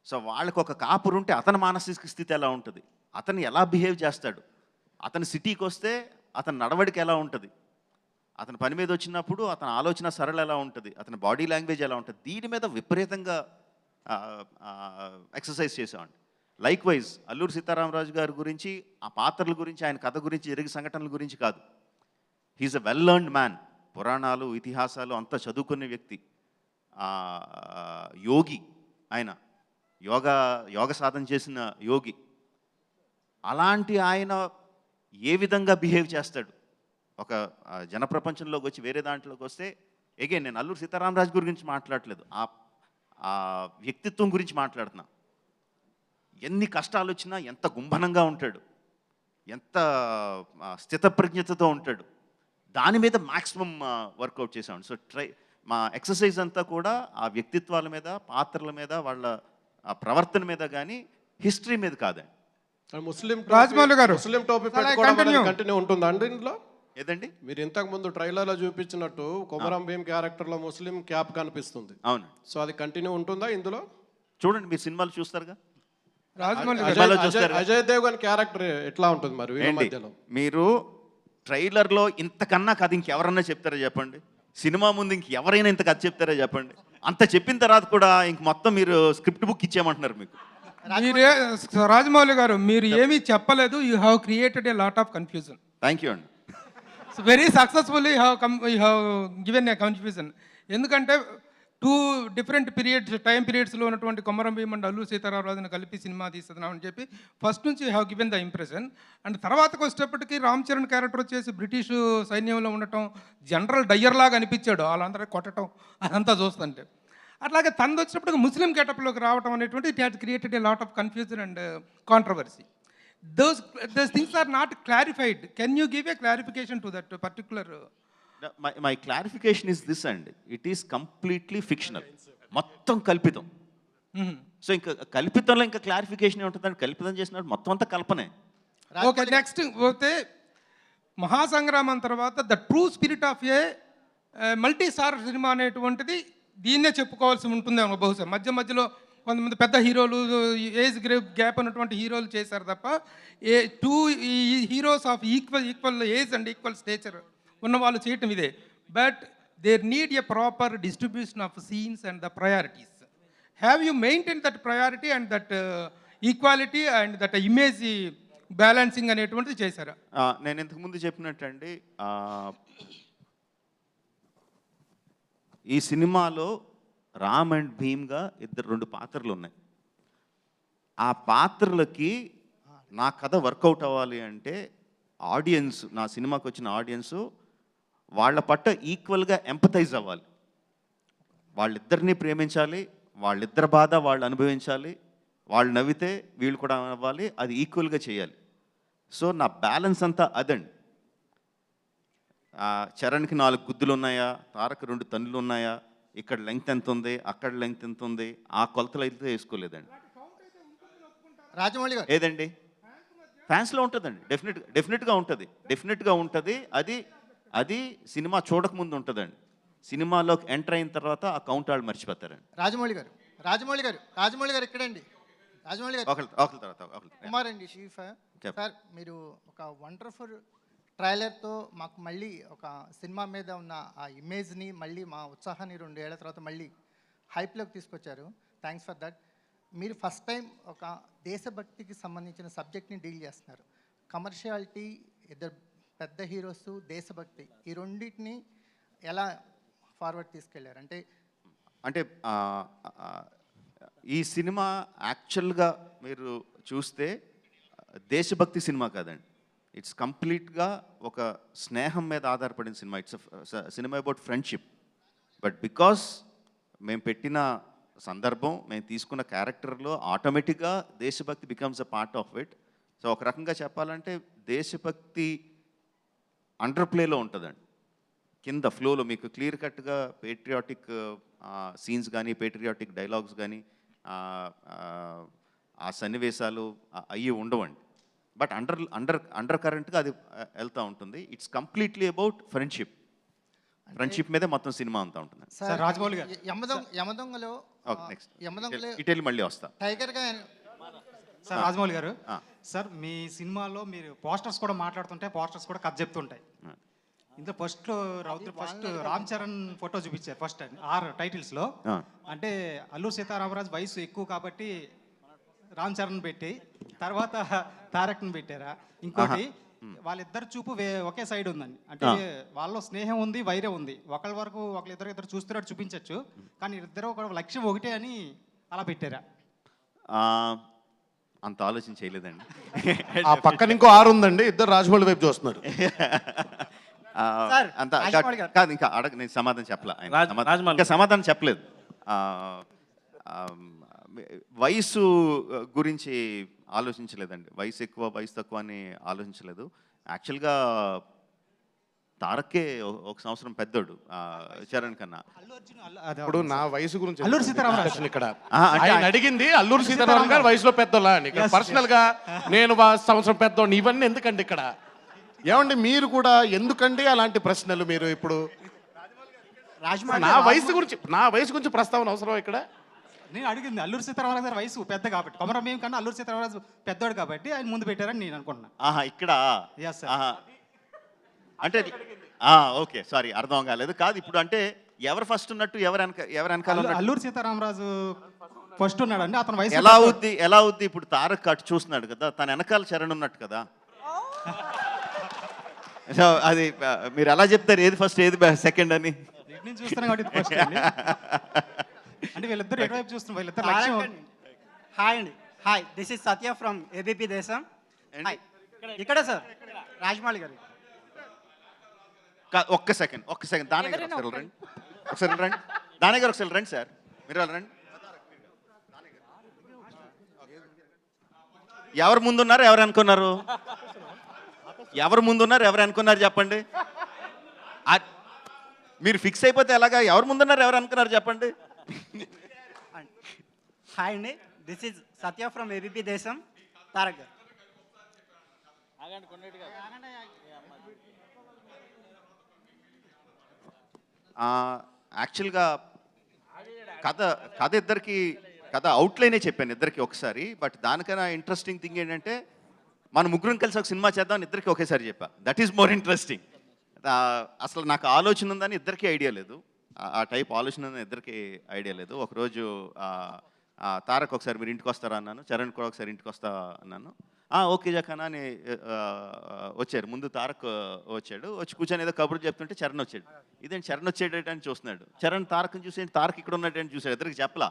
సో వాళ్ళకు ఒక కాపురు ఉంటే అతని మానసిక స్థితి ఎలా ఉంటుంది, అతను ఎలా బిహేవ్ చేస్తాడు, అతను సిటీకి వస్తే అతని నడవడిక ఎలా ఉంటుంది, అతని పని మీద వచ్చినప్పుడు అతని ఆలోచన సరళ ఎలా ఉంటుంది, అతని బాడీ లాంగ్వేజ్ ఎలా ఉంటుంది, దీని మీద విపరీతంగా ఎక్సర్సైజ్ చేసామండి. లైక్ వైజ్ అల్లూరి సీతారామరాజు గారి గురించి, ఆ పాత్రల గురించి, ఆయన కథ గురించి, జరిగే సంఘటనల గురించి కాదు. He's a well learned man. పురాణాలు ఇతిహాసాలు అంతా చదువుకునే వ్యక్తి, యోగి. ఆయన యోగ సాధన చేసిన యోగి. అలాంటి ఆయన ఏ విధంగా బిహేవ్ చేస్తాడు ఒక జనప్రపంచంలోకి వచ్చి వేరే దాంట్లోకి వస్తే, అగైన్ నేను అల్లూరి సీతారామరాజు గురించి మాట్లాడట్లేదు, ఆ వ్యక్తిత్వం గురించి మాట్లాడుతున్నా. ఎన్ని కష్టాలు వచ్చినా ఎంత గుంభనంగా ఉంటాడు, ఎంత స్థితప్రజ్ఞతతో ఉంటాడు, దాని మీద మ్యాక్సిమం వర్కౌట్ చేసాం. సో మా ఎక్సర్సైజ్ అంతా కూడా ఆ వ్యక్తిత్వాల మీద, పాత్రల మీద, వాళ్ళ ప్రవర్తన మీద కానీ హిస్టరీ మీద కాదండి. ముస్లిం రాజమౌళి గారు ముస్లిం టోపీ కంటిన్యూ ఉంటుందా అండి ఇందులో? ఏదండి? మీరు ఇంతకు ముందు ట్రైలర్లో చూపించినట్టు కొమరం భీమ్ క్యారెక్టర్లో ముస్లిం క్యాప్ కనిపిస్తుంది. అవును. సో అది కంటిన్యూ ఉంటుందా ఇందులో? చూడండి, మీరు సినిమాలు చూస్తారుగా. అజయ్ దేవ్గన్ క్యారెక్టర్ ఎట్లా ఉంటుంది మరి వీళ్ళ మధ్యలో? మీరు ట్రైలర్లో ఇంతకన్నా కథ ఇంకెవరన్నా చెప్తారా చెప్పండి? సినిమా ముందు ఇంకెవరైనా ఇంత కథ చెప్తారా చెప్పండి? అంత చెప్పిన తర్వాత కూడా ఇంక మొత్తం మీరు స్క్రిప్ట్ బుక్ ఇచ్చేయమంటున్నారు మీకు. మీరే రాజమౌళి గారు, మీరు ఏమీ చెప్పలేదు. You have created a lot of confusion. Thank you అండి. So very successfully you have given a confusion. ఎందుకంటే 2 డిఫరెంట్ టైం పీరియడ్స్లో ఉన్నటువంటి కొమరం భీమ్ అండ్ అల్లూరి సీతారామరాజును కలిపి సినిమా తీస్తున్నాం అని చెప్పి ఫస్ట్ నుంచి have given the impression. And తర్వాతకు వచ్చేటప్పటికి రామ్ చరణ్ క్యారెక్టర్ వచ్చేసి బ్రిటిష్ సైన్యంలో ఉండటం, జనరల్ డయ్యర్ లాగా అనిపించాడు, వాళ్ళందరూ కొట్టడం అదంతా చూస్తుంటే. అట్లాగే తనది వచ్చినప్పటికి ముస్లిం గెటప్లోకి రావడం అనేటువంటి it has created a lot of confusion and controversy. Those things are not clarified. Can you give a clarification to that particular? My clarification is this అండి, ఇట్ ఈస్ కంప్లీట్లీ ఫిక్షనల్, మొత్తం కల్పితం. సో ఇంకా కల్పితంలో ఇంకా clarification ఉంటుందండి, కల్పితం చేసినట్టు మొత్తం అంతా కల్పనే. ఓకే, నెక్స్ట్ పోతే మహాసంగ్రామం తర్వాత the true spirit of a multi star cinema అనేటువంటిది దీన్నే చెప్పుకోవాల్సి ఉంటుందేమో బహుశా. మధ్యలో కొంతమంది పెద్ద హీరోలు, ఏజ్ గ్యాప్ ఉన్నటువంటి హీరోలు చేశారు తప్ప 2 heroes of equal age and equal stature ఉన్న వాళ్ళు చేయటం ఇదే. But there need a proper distribution of scenes and the priorities. Have you maintain that priority and that equality and that image balancing అనేటువంటిది చేశారా? నేను ఇంతకుముందు చెప్పినట్టండి, ఈ సినిమాలో రామ్ అండ్ భీమ్గా 2 పాత్రలు ఉన్నాయి. ఆ పాత్రలకి నా కథ వర్కౌట్ అవ్వాలి అంటే ఆడియన్స్, నా సినిమాకి వచ్చిన ఆడియన్స్ వాళ్ళ పట్ల ఈక్వల్గా ఎంపథైజ్ అవ్వాలి, వాళ్ళిద్దరినీ ప్రేమించాలి, వాళ్ళిద్దరి బాధ వాళ్ళు అనుభవించాలి, వాళ్ళు నవ్వితే వీళ్ళు కూడా అవ్వాలి, అది ఈక్వల్గా చేయాలి. సో నా బ్యాలెన్స్ అంతా అదండి. చరణ్కి 4 గుద్దులు ఉన్నాయా, తారక్ 2 తన్నులు ఉన్నాయా, ఇక్కడ లెంగ్త్ ఎంత ఉంది, అక్కడ లెంగ్త్ ఎంత ఉంది, ఆ కొలతలు అయితే వేసుకోలేదండి. రాజమౌళి గారు ఏదండి? ఫ్యాన్స్లో ఉంటుందండి, డెఫినెట్గా ఉంటుంది. అది సినిమా చూడకముందు ఉంటుందండి, సినిమాలోకి ఎంటర్ అయిన తర్వాత ఆ కౌంట్ వాళ్ళు మర్చిపోతారండి. రాజమౌళి గారు ఇక్కడండి. రాజమౌళి గారు ఒకరి తర్వాత కుమార్ అండి, చీఫ్ సార్. మీరు ఒక వండర్ఫుల్ ట్రైలర్తో మాకు మళ్ళీ ఒక సినిమా మీద ఉన్న ఆ ఇమేజ్ని మళ్ళీ మా ఉత్సాహాన్ని 2 ఏళ్ల తర్వాత మళ్ళీ హైప్లోకి తీసుకొచ్చారు. Thanks for that. మీరు ఫస్ట్ టైం ఒక దేశభక్తికి సంబంధించిన సబ్జెక్ట్ని డీల్ చేస్తున్నారు. కమర్షియాలిటీ, 2 పెద్ద హీరోస్, దేశభక్తి, ఈ రెండింటిని ఎలా ఫార్వర్డ్ తీసుకెళ్లారు? అంటే ఈ సినిమా యాక్చువల్గా మీరు చూస్తే దేశభక్తి సినిమా కాదండి. ఇట్స్ కంప్లీట్గా ఒక స్నేహం మీద ఆధారపడిన cinema. It's cinema about friendship. But because మేము పెట్టిన సందర్భం, మేము తీసుకున్న క్యారెక్టర్లో ఆటోమేటిక్గా దేశభక్తి becomes a part of it. So ఒక రకంగా చెప్పాలంటే దేశభక్తి అండర్ ప్లేలో ఉంటుందండి. కింద ఫ్లోలో మీకు క్లియర్ కట్గా పేట్రియాటిక్ సీన్స్ కానీ, పేట్రియాటిక్ డైలాగ్స్ కానీ, ఆ సన్నివేశాలు అవి ఉండవండి. బట్ అండర్ కరెంట్గా అది వెళ్తూ ఉంటుంది. It's completely about friendship. Friendship మీదే మొత్తం సినిమా అంతా ఉంటుంది. సార్ రాజమౌళి గారు యమదొంగలో నెక్స్ట్ యమదొంగలో ఇటెళ్ళి మళ్ళీ వస్తా. టైగర్గా సార్ రాజమౌళి గారు, సార్ మీ సినిమాలో మీరు పోస్టర్స్ కూడా మాట్లాడుతుంటే పోస్టర్స్ కూడా కథ చెప్తుంటాయి. ఇందులో ఫస్ట్ రామ్ చరణ్ ఫోటో చూపించారు ఫస్ట్ 6 టైటిల్స్లో. అంటే అల్లూరి సీతారామరాజు వయసు ఎక్కువ కాబట్టి రామ్ చరణ్ పెట్టి తర్వాత తారక్ని పెట్టారా? ఇంకోటి వాళ్ళిద్దరు చూపు ఒకే సైడ్ ఉందండి. అంటే వాళ్ళలో స్నేహం ఉంది, వైరం ఉంది. ఒకళ్ళ వరకు ఇద్దరు చూస్తున్నట్టు చూపించవచ్చు, కానీ ఇద్దరు ఒక లక్ష్యం ఒకటే అని అలా పెట్టారా? అంత ఆలోచన చేయలేదండి. ఆ పక్కన ఇంకో 6 ఉందండి, ఇద్దరు రాజమౌళి వైపు చూస్తున్నాడు. అంత కాదు, ఇంకా నేను సమాధానం చెప్పలే. ఇంకా సమాధానం చెప్పలేదు. వయసు గురించి ఆలోచించలేదండి. వయసు ఎక్కువ వయసు తక్కువ అని ఆలోచించలేదు. యాక్చువల్గా తారక్కే 1 సంవత్సరం పెద్దోడు చరణ్ కన్నా. ఇప్పుడు నా వయసు గురించి అల్లూరి సీతారామరాజు ఇక్కడ ఆయన అడిగింది అల్లూరి సీతారామరాజు గారు వయసులో పెద్దోళ్ళా అని. పర్సనల్ గా నేను సంవత్సరం పెద్దోడిని ఇవన్నీ ఎందుకండి ఇక్కడ? ఏమండి మీరు కూడా ఎందుకండి అలాంటి ప్రశ్నలు? మీరు ఇప్పుడు నా వయసు గురించి ప్రస్తావన అవసరం ఇక్కడ? నేను అడిగింది అల్లూరి సీతారామరాజు గారి వయసు పెద్ద కాబట్టి, కొమరం భీమ్ కన్నా అల్లూరి సీతారామరాజు పెద్దోడు కాబట్టి ఆయన ముందు పెట్టారని నేను అనుకుంటున్నా. ఇక్కడ అంటే ఓకే, సారీ, అర్థం కాలేదు. కాదు, ఇప్పుడు అంటే ఎవరు ఫస్ట్ ఉన్నట్టు ఎవరు వెనకాల? అల్లూరి సీతారామరాజు ఫస్ట్ ఉన్నాడు అండి. అతను వయసు ఎలా అవుద్ది? ఇప్పుడు తారక్ అటు చూస్తున్నాడు కదా, తన వెనకాల చరణ్ ఉన్నట్టు కదా. అది మీరు ఎలా చెప్తారు ఏది ఫస్ట్ ఏది సెకండ్ అని? చూస్తున్నాను కాబట్టి ఫస్ట్ అంటే వీళ్ళిద్దరు ఎటువైపు చూస్తున్నారు? వీళ్ళిద్దరు లక్ష్యం. హాయ్ అండి, hi, this is Satya from ABP దేశం. ఇక్కడ సార్ రాజమౌళి గారు. ఒక్క సెకండ్ దాని రండి, ఒకసారి రండి. దాని గారు ఒకసారి రండి సార్, మీరు రండి. ఎవరు ముందున్నారు ఎవరు అనుకున్నారు? ఎవరు ముందున్నారు ఎవరు అనుకున్నారు చెప్పండి. మీరు ఫిక్స్ అయిపోతే ఎలాగా? ఎవరు ముందున్నారు ఎవరు అనుకున్నారు చెప్పండి. హాయ్ అండి, this is Satya from ABP దేశం. తారక్ గారు. యాక్చువల్గా కథ అవుట్లైనే చెప్పాను ఇద్దరికి ఒకసారి. బట్ దానికన్నా ఇంట్రెస్టింగ్ థింగ్ ఏంటంటే మన ముగ్గురం కలిసి ఒక సినిమా చేద్దామని ఇద్దరికి ఒకేసారి చెప్పా. That is more interesting. అసలు నాకు ఆలోచన ఉందని ఇద్దరికీ ఐడియా లేదు. ఆ టైప్ ఆలోచన ఉందని ఇద్దరికి ఐడియా లేదు. ఒకరోజు తారక్ ఒకసారి మీరు ఇంటికి వస్తారా అన్నాను, చరణ్ కూడా ఒకసారి ఇంటికి వస్తా అన్నాను. ఓకే జక్కనా అని వచ్చారు. ముందు తారక్ వచ్చాడు, వచ్చి కూర్చొని ఏదో కబుర్లు చెప్తుంటే చరణ్ వచ్చాడు. ఇదేంటి చరణ్ వచ్చేటని చూస్తున్నాడు. చరణ్ తారక్ని చూసి తారక్ ఇక్కడ ఉన్నట్టు చూసాడు. ఇద్దరికి చెప్పలా.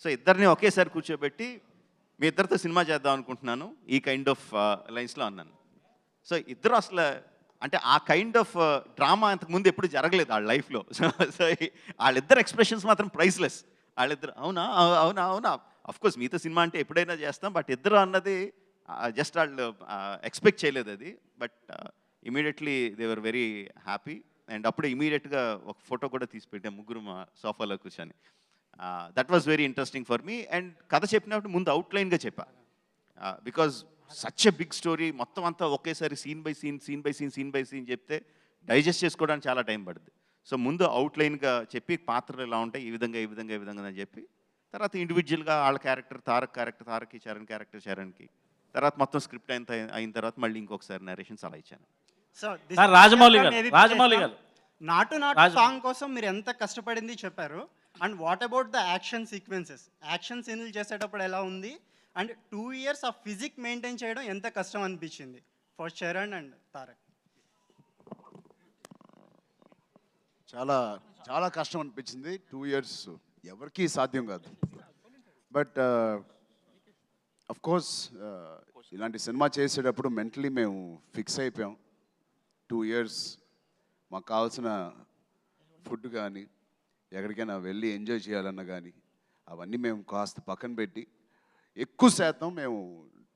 సో ఇద్దరిని ఒకేసారి కూర్చోబెట్టి మీ ఇద్దరితో సినిమా చేద్దాం అనుకుంటున్నాను ఈ కైండ్ ఆఫ్ లైన్స్లో అన్నాను. సో ఇద్దరు అసలు అంటే ఆ కైండ్ ఆఫ్ డ్రామా అంతకుముందు ఎప్పుడు జరగలేదు వాళ్ళ లైఫ్లో. సో వాళ్ళిద్దరు ఎక్స్ప్రెషన్స్ మాత్రం ప్రైస్లెస్. వాళ్ళిద్దరు అవునా అవునా అవునా అఫ్కోర్స్ మీతో సినిమా అంటే ఎప్పుడైనా చేస్తాం, బట్ ఇద్దరు అన్నది జస్ట్ వాళ్ళు ఎక్స్పెక్ట్ చేయలేదు అది. But immediately they were very happy. And అప్పుడే ఇమీడియట్గా ఒక ఫోటో కూడా తీసి పెట్టాం ముగ్గురు మా సోఫాలో కూర్చొని. That was very interesting for me. And కథ చెప్పినప్పుడు ముందు అవుట్లైన్గా చెప్పా, because such a big story మొత్తం అంతా ఒకేసారి సీన్ బై సీన్ చెప్తే డైజెస్ట్ చేసుకోవడానికి చాలా టైం పడుతుంది. సో ముందు అవుట్లైన్గా చెప్పి పాత్రలు ఎలా ఉంటాయి ఈ విధంగా అని చెప్పి తర్వాత ఇండివిజువల్గా వాళ్ళ క్యారెక్టర్ తారక్కి, చరణ్కి తర్వాత మొత్తం స్క్రిప్ట్ అయిన తర్వాత మళ్ళీ ఇంకొకసారి నరేషన్స్ అలా ఇచ్చాను. రాజమౌళి గారు నాటు సాంగ్ కోసం మీరు ఎంత కష్టపడింది చెప్పారు. And what about the action sequences? Action సీన్లు చేసేటప్పుడు ఎలా ఉంది? And 2 years of physique maintain చేయడం ఎంత కష్టం అనిపించింది ఫర్ చరణ్ అండ్ తారక్? చాలా చాలా కష్టం అనిపించింది. 2 years ఎవరికీ సాధ్యం కాదు. బట్ అఫ్ కోర్స్ ఇలాంటి సినిమా చేసేటప్పుడు మెంటలీ మేము ఫిక్స్ అయిపోయాం. 2 years మాకు కావాల్సిన ఫుడ్ కానీ ఎక్కడికైనా వెళ్ళి ఎంజాయ్ చేయాలన్నా కానీ అవన్నీ మేము కాస్త పక్కన పెట్టి ఎక్కువ శాతం మేము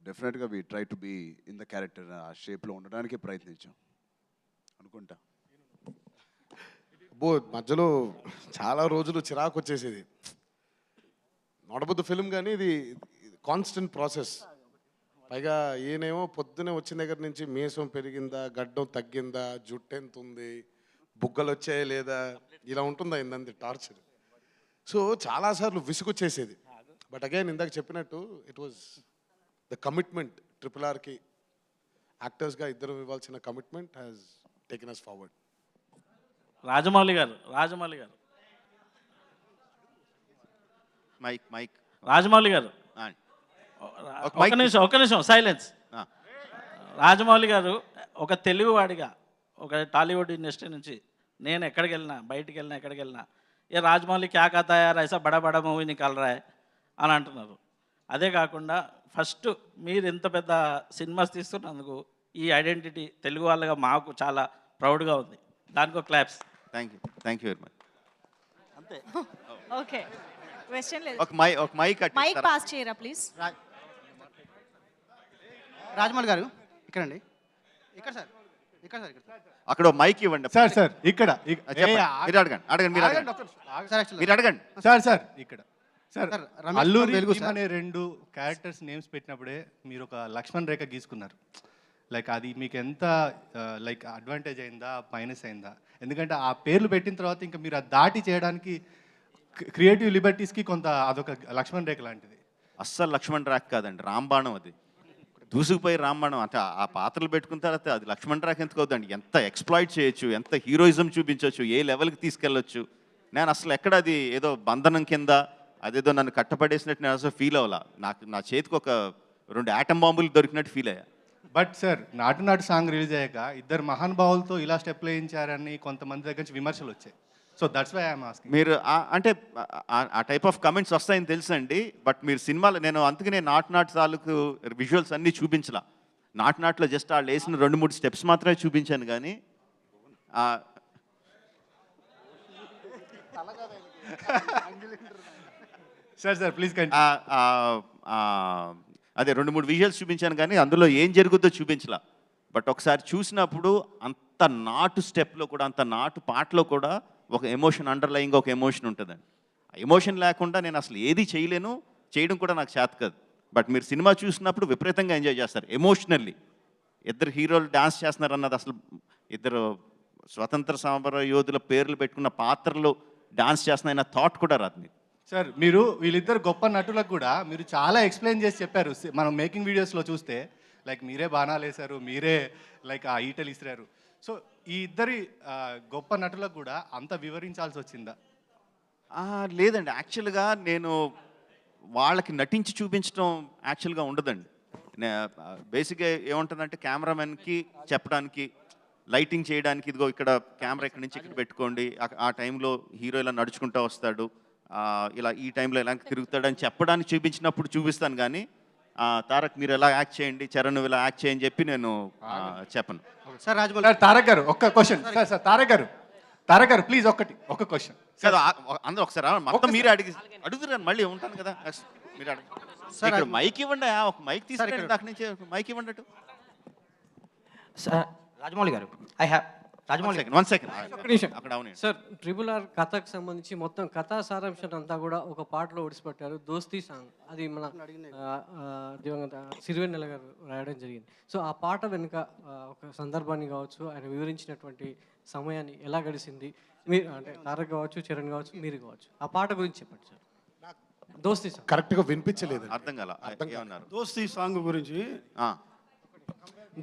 డెఫినెట్గా we try to be in the character, ఆ షేప్లో ఉండడానికి ప్రయత్నించాం అనుకుంటా. అబ్బో మధ్యలో చాలా రోజులు చిరాకు వచ్చేసేది. నడబుద్దు ఫిలిం కానీ ఇది కాన్స్టెంట్ ప్రాసెస్. పైగా ఈయనేమో పొద్దునే వచ్చిన దగ్గర నుంచి మీసం పెరిగిందా, గడ్డం తగ్గిందా, జుట్టు ఎంత ఉంది, బుగ్గలు వచ్చాయా లేదా, ఇలా ఉంటుందా ఇందంది టార్చర్. సో చాలాసార్లు విసుగొచ్చేసేది. బట్ అగైన్ ఇందాక చెప్పినట్టు ఇట్ వాజ్ ద కమిట్మెంట్. RRRకి యాక్టర్స్గా ఇద్దరు ఇవ్వాల్సిన commitment has taken us forward. Rajamouli garu mic Rajamouli గారు ఒక్క నిమిషం సైలెన్స్. రాజమౌళి గారు ఒక తెలుగువాడిగా, ఒక టాలీవుడ్ ఇండస్ట్రీ నుంచి నేను ఎక్కడికి వెళ్ళినా, ఎక్కడికి వెళ్ళినా ఏ రాజమౌళి క్యా కథా యార్ ఐసా బడా బడా మూవీ నికాల్ రా హై అని అంటున్నారు. అదే కాకుండా ఫస్ట్ మీరు ఇంత పెద్ద సినిమాస్ తీస్తున్నందుకు ఈ ఐడెంటిటీ తెలుగు వాళ్ళగా మాకు చాలా ప్రౌడ్గా ఉంది. దానికి claps. Thank you very much. అంతే. ఓకే, క్వశ్చన్ లేదు. ఒక మైక్ మైక్ పాస్ చేయరా ప్లీజ్. రాజమౌళి గారు ఇక్కడండి, ఇక్కడ సార్, ఇక్కడ సార్, అక్కడ మైక్ ఇవ్వండి సార్ ఇక్కడ మీరు అడగండి సార్ ఇక్కడ సార్. అల్లూరి అనే 2 క్యారెక్టర్స్ నేమ్స్ పెట్టినప్పుడే మీరు ఒక లక్ష్మణ్ రేఖ గీసుకున్నారు. లైక్ అది మీకు ఎంత లైక్ అడ్వాంటేజ్ అయిందా, మైనస్ అయిందా? ఎందుకంటే ఆ పేర్లు పెట్టిన తర్వాత ఇంకా మీరు అది దాటి చేయడానికి క్రియేటివ్ లిబర్టీస్కి కొంత అదొక లక్ష్మణ్ రేఖ లాంటిది. అస్సలు లక్ష్మణ్ రేఖ కాదండి, రాంబాణం. అది దూసుకుపోయి రాంబాణం. అంటే ఆ పాత్రలు పెట్టుకున్న తర్వాత అది లక్ష్మణ్ రేఖ ఎందుకు అవుతుందండి? ఎంత ఎక్స్ప్లాయిట్ చేయొచ్చు, ఎంత హీరోయిజం చూపించవచ్చు, ఏ లెవెల్కి తీసుకెళ్ళొచ్చు. నేను అసలు ఎక్కడ అది ఏదో బంధనం కింద అదేదో నన్ను కట్టపడేసినట్టు నేను అసలు ఫీల్ అవ్వాలా. నా చేతికి ఒక 2 ఆటం బాంబులు దొరికినట్టు ఫీల్ అయ్యా. బట్ సార్, నాటు సాంగ్ రిలీజ్ అయ్యాక ఇద్దరు మహానుభావులతో ఇలా స్టెప్లు వేయించారని కొంతమంది దగ్గర నుంచి విమర్శలు వచ్చాయి. So that's why I'm asking. మీరు అంటే ఆ టైప్ ఆఫ్ కమెంట్స్ వస్తాయని తెలుసండి. బట్ మీరు సినిమాలో నేను అందుకనే నాటు తాలూకు విజువల్స్ అన్నీ చూపించలా. నాటులో జస్ట్ వాళ్ళు వేసిన 2-3 స్టెప్స్ మాత్రమే చూపించాను. కానీ సార్ ప్లీజ్ అదే 2-3 విజువల్స్ చూపించాను కానీ అందులో ఏం జరుగుద్దో చూపించలా. బట్ ఒకసారి చూసినప్పుడు అంత నాటు స్టెప్లో కూడా, అంత నాటు పాటలో కూడా ఒక ఎమోషన్, అండర్లయింగ్ ఒక ఎమోషన్ ఉంటుందండి. ఆ ఎమోషన్ లేకుండా నేను అసలు ఏది చేయలేను, చేయడం కూడా నాకు చేత కాదు. బట్ మీరు సినిమా చూసినప్పుడు విపరీతంగా ఎంజాయ్ చేస్తారు ఎమోషనల్లీ. ఇద్దరు హీరోలు డాన్స్ చేస్తున్నారు అన్నది అసలు, ఇద్దరు స్వతంత్ర సమర యోధుల పేర్లు పెట్టుకున్న పాత్రలు డాన్స్ చేస్తున్నాయన్న థాట్ కూడా రాదు మీకు. సార్ మీరు వీళ్ళిద్దరు గొప్ప నటులకు కూడా మీరు చాలా ఎక్స్ప్లెయిన్ చేసి చెప్పారు. మనం మేకింగ్ వీడియోస్లో చూస్తే లైక్ మీరే బాణాలు వేశారు, మీరే లైక్ ఆ ఈటలు ఇసిరారు. సో ఈ ఇద్దరి గొప్ప నటులకు కూడా అంత వివరించాల్సి వచ్చిందా? లేదండి, యాక్చువల్గా నేను వాళ్ళకి నటించి చూపించడం యాక్చువల్గా ఉండదండి. బేసిక్గా ఏముంటుందంటే కెమెరామెన్కి చెప్పడానికి, లైటింగ్ చేయడానికి, ఇదిగో ఇక్కడ కెమెరా ఇక్కడి నుంచి ఇక్కడ పెట్టుకోండి, ఆ టైంలో హీరో ఇలా నడుచుకుంటూ వస్తాడు, ఇలా ఈ టైంలో ఎలా తిరుగుతాడు అని చెప్పడానికి చూపించినప్పుడు చూపిస్తాను. కానీ తారక్ మీరు ఎలా యాక్ట్ చేయండి, చరణ్ నువ్వు ఇలా యాక్ట్ చేయని చెప్పి నేను చెప్పను. సార్ రాజమౌళి తారక్ గారు ఒక్క క్వశ్చన్. సార్ తారక్ గారు ప్లీజ్ ఒక క్వశ్చన్. సార్ అందరూ ఒకసారి మొత్తం మీరే అడుగుతున్నారు, మళ్ళీ ఉంటాను కదా, మీరు అడగ. మైక్ ఇవ్వండి, ఒక మైక్ తీసుకురండి, దాని నుంచి మైక్ ఇవ్వండి అటు. సార్ రాజమౌళి గారు వన్ సెకండ్ అక్కడ అవును సార్. RRR కథకు సంబంధించి మొత్తం కథా సారాంశం అంతా కూడా ఒక పాటలో ఒడిసిపెట్టారు, దోస్తీ సాంగ్. అది మన దివంగత సిరివెన్నెల గారు రాయడం జరిగింది. సో ఆ పాట వెనుక ఒక సందర్భాన్ని కావచ్చు, ఆయన వివరించినటువంటి సమయాన్ని ఎలా గడిచింది, మీరు అంటే తారక్ కావచ్చు, చరణ్ కావచ్చు, మీరు కావచ్చు, ఆ పాట గురించి చెప్పండి సార్. దోస్తీ సాంగ్ కరెక్ట్గా వినిపించలేదు, అర్థం కాల. దోస్తీ సాంగ్ గురించి,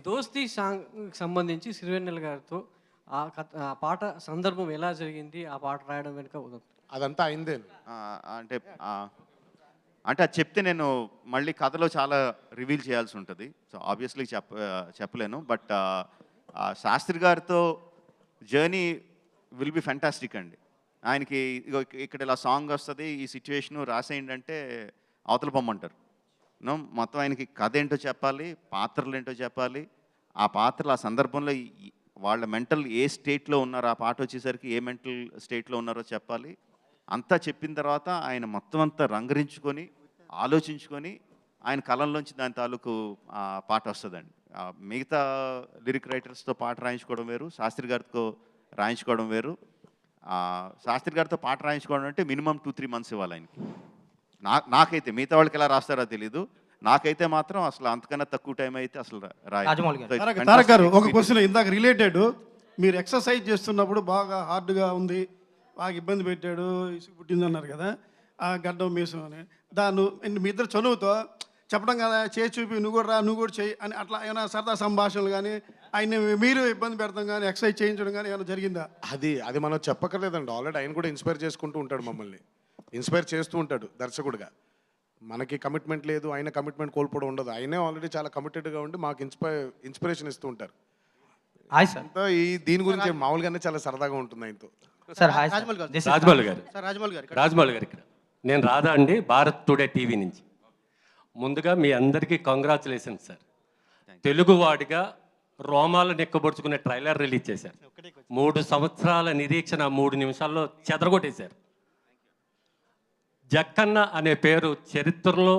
దోస్తీ సాంగ్ సంబంధించి సిరివెన్నెల గారితో ఆ పాట సందర్భం ఎలా జరిగింది, ఆ పాట రాయడం వెనుక అదంతా అయిందే. అంటే అది చెప్తే నేను మళ్ళీ కథలో చాలా రివీల్ చేయాల్సి ఉంటుంది. సో ఆబ్వియస్లీ చెప్పలేను. బట్ శాస్త్రి గారితో జర్నీ విల్ బి ఫ్యాంటాస్టిక్ అండి. ఆయనకి ఇక్కడ ఇలా సాంగ్ వస్తుంది, ఈ సిచ్యువేషను రాసేయండి అంటే అవతల పొమ్మంటారు. మొత్తం ఆయనకి కథ ఏంటో చెప్పాలి, పాత్రలు ఏంటో చెప్పాలి, ఆ పాత్రలు ఆ సందర్భంలో వాళ్ళ మెంటల్ ఏ స్టేట్లో ఉన్నారో, ఆ పాట వచ్చేసరికి ఏ మెంటల్ స్టేట్లో ఉన్నారో చెప్పాలి. అంతా చెప్పిన తర్వాత ఆయన మొత్తం అంతా రంగరించుకొని ఆలోచించుకొని ఆయన కళల్లోంచి దాని తాలూకు పాట వస్తుందండి. మిగతా లిరిక్ రైటర్స్తో పాట రాయించుకోవడం వేరు, శాస్త్రి గారితో రాయించుకోవడం వేరు. శాస్త్రి గారితో పాట రాయించుకోవడం అంటే మినిమం 2-3 months ఇవ్వాలి ఆయనకి. నాకైతే, మిగతా వాళ్ళకి ఎలా రాస్తారో తెలీదు, నాకైతే మాత్రం అసలు అంతకన్నా తక్కువ టైం అయితే అసలు తారక్ గారు ఒక క్వశ్చన్ ఇందాక రిలేటెడ్, మీరు ఎక్సర్సైజ్ చేస్తున్నప్పుడు బాగా హార్డ్గా ఉంది, బాగా ఇబ్బంది పెట్టాడు, ఇసుకు పుట్టింది అన్నారు కదా, ఆ గడ్డం మీసం అని, దాన్ని మీ ఇద్దరు చనువుతో చెప్పడం కదా, చేసి చూపి నువ్వు కూడా రా, నువ్వు కూడా చేయి అని అట్లా ఏమైనా సరదా సంభాషణలు కానీ, ఆయన మీరు ఇబ్బంది పెడతాం కానీ ఎక్సర్సైజ్ చేయించడం కానీ ఏమైనా జరిగిందా? అది మనం చెప్పక్కర్లేదండి. ఆల్రెడీ ఆయన కూడా ఇన్స్పైర్ చేసుకుంటూ ఉంటాడు, మమ్మల్ని ఇన్స్పైర్ చేస్తూ ఉంటాడు దర్శకుడిగా. మనకి కమిట్మెంట్ లేదు, ఆయన కమిట్మెంట్ కోల్పోవడం ఉండదు. ఆయనే ఆల్రెడీ చాలా కమిటెడ్గా ఉండి మాకు ఇన్స్పిరేషన్ ఇస్తూ ఉంటారు. Hi sir. దీని గురించి మామూలుగానే చాలా సరదాగా ఉంటుంది ఆయనతో. సార్ హాయ్ రాజమౌళి గారు. రాజమౌళి గారు ఇక్కడ. నేను రాధా అండి, భారత్ టుడే టీవీ నుంచి. ముందుగా మీ అందరికీ కంగ్రాచులేషన్స్ సార్. తెలుగువాడిగా రోమాలు నెక్కబడుచుకునే ట్రైలర్ రిలీజ్ చేశారు. 3 సంవత్సరాల నిరీక్షణ 3 నిమిషాల్లో చెదరగొట్టేశారు. జక్కన్న అనే పేరు చరిత్రలో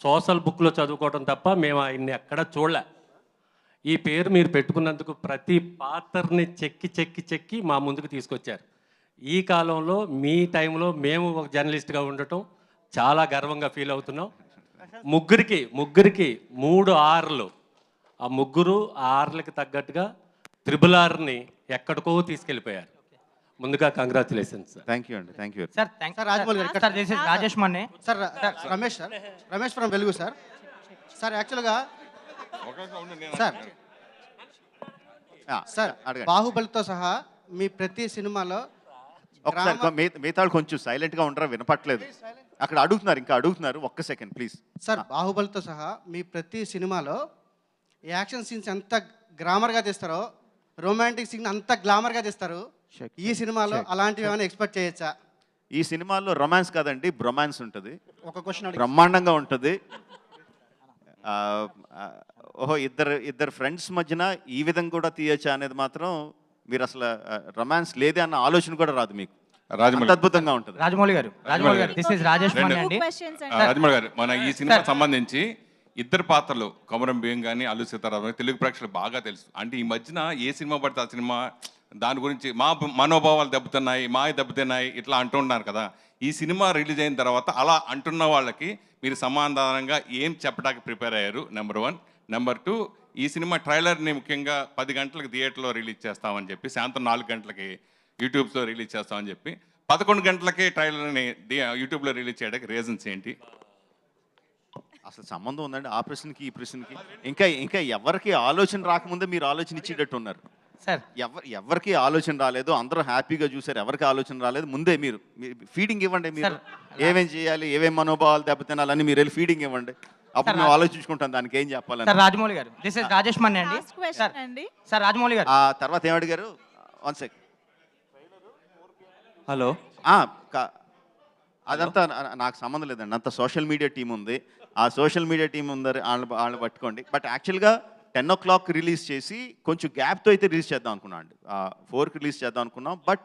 సోషల్ బుక్లో చదువుకోవడం తప్ప మేము ఆయన్ని ఎక్కడ చూడలే. ఈ పేరు మీరు పెట్టుకున్నందుకు ప్రతి పాత్రని చెక్కి మా ముందుకు తీసుకొచ్చారు. ఈ కాలంలో మీ టైంలో మేము ఒక జర్నలిస్ట్గా ఉండటం చాలా గర్వంగా ఫీల్ అవుతున్నాం. ముగ్గురికి 3 Rలు, ఆ 3 Rలకి తగ్గట్టుగా RRRని ఎక్కడికో తీసుకెళ్ళిపోయారు. ముందుగా కంగ్రాచులేషన్స్ సార్. థ్యాంక్ యూ అండి, thank you sir. Sir Rajamouli garu sir, this is Rajesh Manne sir. Ramesh from Velugu sir. Sir యాక్చువల్గా సార్ బాహుబలితో సహా మీ ప్రతి సినిమాలో ఒకసారి మిగతా కొంచెం సైలెంట్గా ఉండరా, వినపట్లేదు. అక్కడ అడుగుతున్నారు, ఒక్క సెకండ్ ప్లీజ్. సార్ బాహుబలితో సహా మీ ప్రతి సినిమాలో యాక్షన్ సీన్స్ ఎంత గ్రామర్గా తీస్తారో, రొమాంటిక్ సీన్ అంత గ్లామర్గా తీస్తారు. ఈ సినిమాలో అలాంటివి ఏమైనా ఎక్స్పెక్ట్ చేయొచ్చా? ఈ సినిమాలో రొమాన్స్ కాదండి, బ్రొమాన్స్ ఉంటుంది. ఒక క్వశ్చన్ బ్రహ్మాండంగా ఉంటుంది. ఓహో, ఇద్దరు ఫ్రెండ్స్ మధ్యన ఈ విధంగా కూడా తీయచ్చా అనేది మాత్రం మీరు అసలు రొమాన్స్ లేదే అన్న ఆలోచన కూడా రాదు మీకు. అద్భుతంగా ఉంటుంది. రాజమౌళి గారు దిస్ ఇస్ రాజేష్ మన్నే అండి. రాజమౌళి గారు, మన ఈ సినిమా సంబంధించి ఇద్దరు పాత్రలు కొమరం భీం కానీ అల్లు సీతారామన్ తెలుగు ప్రేక్షకులు బాగా తెలుసు. అంటే ఈ మధ్యన ఏ సినిమా పడితే ఆ సినిమా దాని గురించి మా మనోభావాలు దెబ్బతున్నాయి, దెబ్బతిన్నాయి ఇట్లా అంటున్నారు కదా. ఈ సినిమా రిలీజ్ అయిన తర్వాత అలా అంటున్న వాళ్ళకి మీరు సమాధానంగా ఏం చెప్పడానికి ప్రిపేర్ అయ్యారు? నెంబర్ 1. నెంబర్ 2, ఈ సినిమా ట్రైలర్ని ముఖ్యంగా 10 గంటలకు థియేటర్లో రిలీజ్ చేస్తామని చెప్పి, సాయంత్రం 4 గంటలకి యూట్యూబ్లో రిలీజ్ చేస్తామని చెప్పి 11 గంటలకే ట్రైలర్ని యూట్యూబ్లో రిలీజ్ చేయడానికి రీజన్స్ ఏంటి? అసలు సంబంధం ఉందండి ఆ ప్రశ్నకి ఈ ప్రశ్నకి? ఇంకా ఎవరికి ఆలోచన రాకముందే మీరు ఆలోచన ఇచ్చేటట్టు ఉన్నారు సార్. ఎవరికి ఆలోచన రాలేదు, అందరూ హ్యాపీగా చూసారు. ఎవరికి ఆలోచన రాలేదు, ముందే మీరు ఫీడింగ్ ఇవ్వండి. మీరు ఏమేం చేయాలి, ఏమేం మనోభావాలు దెబ్బతినాలని మీరు వెళ్ళి ఫీడింగ్ ఇవ్వండి. అప్పుడు మేము ఆలోచించుకుంటాం దానికి ఏం చెప్పాలని. Sir Rajamouli garu this is Rajesh మన్నే అండి. సార్ రాజమౌళి గారు ఆ తర్వాత ఏం అడిగారు? 1 సెకండ్. హలో. అదంతా నాకు సంబంధం లేదండి, అంత సోషల్ మీడియా టీం ఉంది. ఆ సోషల్ మీడియా టీం ఉందని వాళ్ళు పట్టుకోండి. బట్ యాక్చువల్గా 10 o'clock రిలీజ్ చేసి కొంచెం గ్యాప్తో అయితే రిలీజ్ చేద్దాం అనుకున్నాం అండి. 4కి రిలీజ్ చేద్దాం అనుకున్నాం. బట్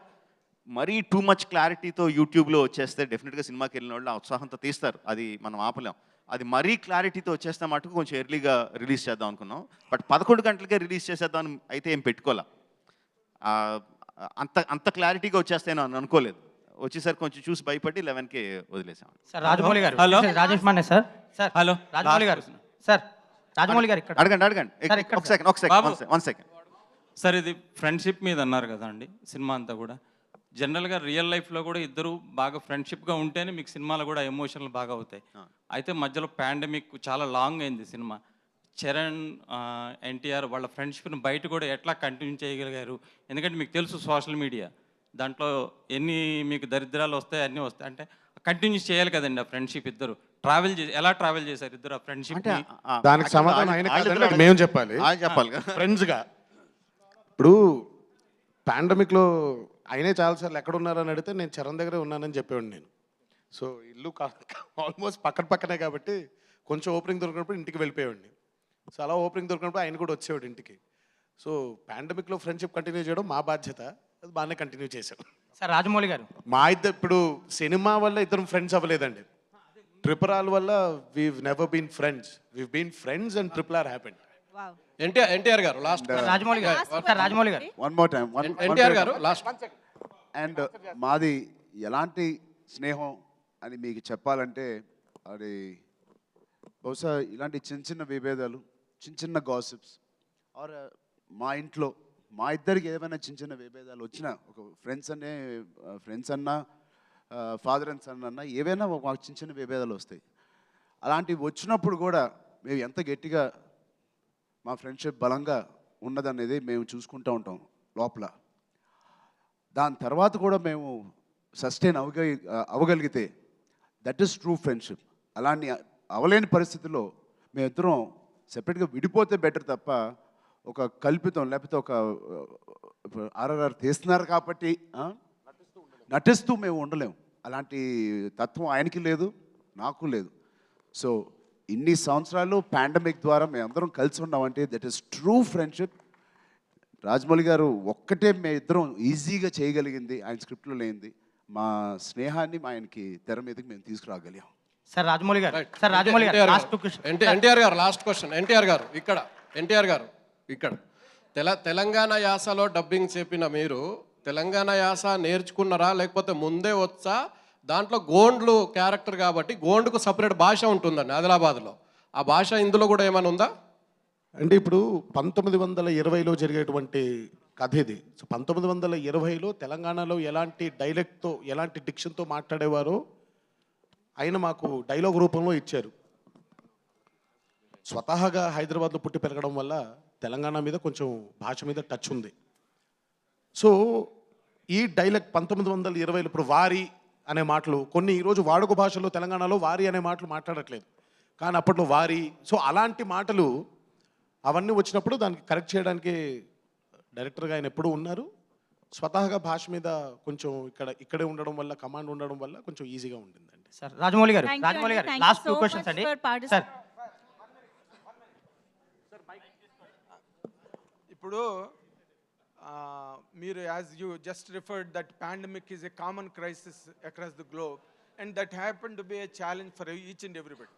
మరీ టూ మచ్ క్లారిటీతో యూట్యూబ్లో వచ్చేస్తే డెఫినెట్గా సినిమాకి వెళ్ళిన వాళ్ళు ఆ ఉత్సాహంతో తీస్తారు, అది మనం ఆపలేం. అది మరీ క్లారిటీతో వచ్చేస్తే మటుకు కొంచెం ఎర్లీగా రిలీజ్ చేద్దాం అనుకున్నాం. బట్ 11 గంటలకే రిలీజ్ చేసేద్దాం అయితే ఏం పెట్టుకోలే. అంత క్లారిటీగా వచ్చేస్తాయని అనుకోలేదు. వచ్చేసరికి కొంచెం చూసి భయపడి 11కే వదిలేసాం. సార్ రాజమౌళి గారు. Hello Rajesh Manne sir. Sir hello Rajamouli garu. Sir Rajamouli గారు ఇక్కడ అడగండి. ఒక సెకండ్. సార్ ఇది ఫ్రెండ్షిప్ మీద అన్నారు కదా అండి సినిమా అంతా కూడా. జనరల్గా రియల్ లైఫ్లో కూడా ఇద్దరు బాగా ఫ్రెండ్షిప్గా ఉంటేనే మీకు సినిమాలు కూడా ఎమోషనల్ బాగా అవుతాయి. అయితే మధ్యలో పాండమిక్ చాలా లాంగ్ అయింది సినిమా. చరణ్ ఎన్టీఆర్ వాళ్ళ ఫ్రెండ్షిప్ని బయట కూడా ఎట్లా కంటిన్యూ చేయగలిగారు? ఎందుకంటే మీకు తెలుసు సోషల్ మీడియా దాంట్లో ఎన్ని మీకు దరిద్రాలు వస్తాయి, అన్నీ వస్తాయి. అంటే కంటిన్యూ చేయాలి కదండి ఆ ఫ్రెండ్షిప్. ఇద్దరు ఎలా ట్రావెల్ చేశారు ఇద్దరు ఆ ఫ్రెండ్షిప్? దానికి సమాధానం ఆయన కాదండి, మేము చెప్పాలి ఫ్రెండ్స్గా. ఇప్పుడు పాండమిక్లో ఆయనే చాలాసార్లు ఎక్కడ ఉన్నారని అడిగితే నేను చరణ్ దగ్గరే ఉన్నానని చెప్పేవాడిని. నేను సో ఇల్లు ఆల్మోస్ట్ పక్కన పక్కనే కాబట్టి కొంచెం ఓపెనింగ్ దొరికినప్పుడు ఇంటికి వెళ్ళిపోయేవాడిని. సో అలా ఓపెనింగ్ దొరికినప్పుడు ఆయన కూడా వచ్చేవాడు ఇంటికి. సో పాండమిక్లో ఫ్రెండ్షిప్ కంటిన్యూ చేయడం మా బాధ్యత, అది బాగానే కంటిన్యూ చేశాం. సార్ రాజమౌళి గారు, మా ఇద్దరు ఇప్పుడు సినిమా వల్ల ఇద్దరం ఫ్రెండ్స్ అవ్వలేదండి. ట్రిపుల్ ఆర్ వల్ల we've never been friends, we've been friends and triple R happen. NTR garu last. Rajamouli garu, sir Rajamouli గారు, one more time. NTR garu last. And మాది ఎలాంటి స్నేహం అని మీకు చెప్పాలంటే అది బహుశా ఇలాంటి చిన్న చిన్న విభేదాలు, చిన్న చిన్న గాసిప్స్ ఆర్ మా ఇంట్లో మా ఇద్దరికి ఏమైనా చిన్న చిన్న విభేదాలు వచ్చినా, ఒక ఫ్రెండ్స్ అన్నా ఫాదర్ అండ్ సన్ అన్నా ఏవైనా మాకు చిన్న చిన్న విభేదాలు వస్తాయి. అలాంటివి వచ్చినప్పుడు కూడా మేము ఎంత గట్టిగా మా ఫ్రెండ్షిప్ బలంగా ఉన్నదనేది మేము చూసుకుంటూ ఉంటాం లోపల. దాని తర్వాత కూడా మేము సస్టైన్ అవ్వగలిగితే దట్ ఈస్ ట్రూ ఫ్రెండ్షిప్. అలాంటి అవలేని పరిస్థితుల్లో మేమిద్దరం సెపరేట్గా విడిపోతే బెటర్ తప్ప ఒక కల్పితం లేకపోతే ఒక ఆర్ఆర్ఆర్ తీస్తున్నారు కాబట్టి నటిస్తూ మేము ఉండలేము. అలాంటి తత్వం ఆయనకి లేదు, నాకు లేదు. సో ఇన్ని సంవత్సరాలు పాండమిక్ ద్వారా మేమందరం కలిసి ఉన్నామంటే that is true friendship. Rajamouli గారు ఒక్కటే మేము ఇద్దరం ఈజీగా చేయగలిగింది ఆయన స్క్రిప్ట్లో లేనిది, మా స్నేహాన్ని ఆయనకి తెర మీదకి మేము తీసుకురాగలిగాం. సార్ రాజమౌళి గారు, సార్ రాజమౌళి గారు, last question. NTR garu last question. NTR గారు ఇక్కడ తెలంగాణ యాసలో డబ్బింగ్ చెప్పిన మీరు తెలంగాణ యాస నేర్చుకున్నారా లేకపోతే ముందే వచ్చా? దాంట్లో గోండ్లు క్యారెక్టర్ కాబట్టి గోండుకు సపరేట్ భాష ఉంటుందండి ఆదిలాబాద్లో. ఆ భాష ఇందులో కూడా ఏమైనా ఉందా? అంటే ఇప్పుడు 1920లో జరిగేటువంటి కథ ఇది. సో 1920లో తెలంగాణలో ఎలాంటి డైలెక్ట్తో ఎలాంటి డిక్షన్తో మాట్లాడేవారో ఆయన మాకు డైలాగ్ రూపంలో ఇచ్చారు. స్వతహాగా హైదరాబాద్లో పుట్టి పెరగడం వల్ల తెలంగాణ మీద కొంచెం భాష మీద టచ్ ఉంది. సో ఈ డైలెక్ట్ 1920లో ఇప్పుడు వారి అనే మాటలు కొన్ని ఈరోజు వాడుక భాషలో తెలంగాణలో వారి అనే మాటలు మాట్లాడట్లేదు, కానీ అప్పట్లో వారి. సో అలాంటి మాటలు అవన్నీ వచ్చినప్పుడు దానికి కరెక్ట్ చేయడానికి డైరెక్టర్గా ఆయన ఎప్పుడూ ఉన్నారు. స్వతహాగా భాష మీద కొంచెం ఇక్కడే ఉండడం వల్ల, కమాండ్ ఉండడం వల్ల కొంచెం ఈజీగా ఉంటుందండి. సార్ రాజమౌళి గారు, లాస్ట్ 2 క్వశ్చన్స్ అండి. సార్ ఇప్పుడు మీరు as you just referred that pandemic is a common crisis across the globe and that happen to be a challenge for each and everybody.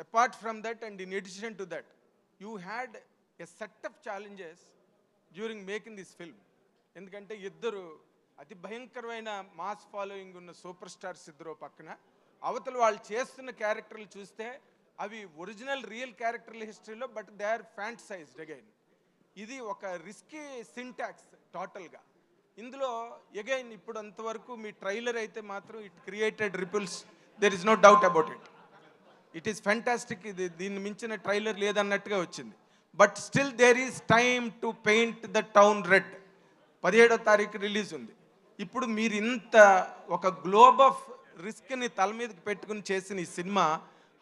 Apart from that and in addition to that you had a set of challenges during making this film. ఎందుకంటే ఇద్దరు అతి భయంకరమైన mass following ఉన్న super stars ఇద్దరు పక్కన, అవతల వాళ్ళు చేస్తున్న క్యారెక్టర్లు చూస్తే అవి ఒరిజినల్ రియల్ క్యారెక్టర్ల హిస్టరీలో, but they are fantasised again. ఇది ఒక రిస్కీ సింటాక్స్ టోటల్గా. ఇందులో అగైన్ ఇప్పుడు అంతవరకు మీ ట్రైలర్ అయితే మాత్రం it created ripples, there is no doubt about it. It is fantastic. ఇది దీన్ని మించిన ట్రైలర్ లేదన్నట్టుగా వచ్చింది. But still there is time to paint the town red. 17వ తారీఖు రిలీజ్ ఉంది. ఇప్పుడు మీరు ఇంత ఒక గ్లోబ్ ఆఫ్ రిస్క్ని తల మీదకి పెట్టుకుని చేసిన ఈ cinema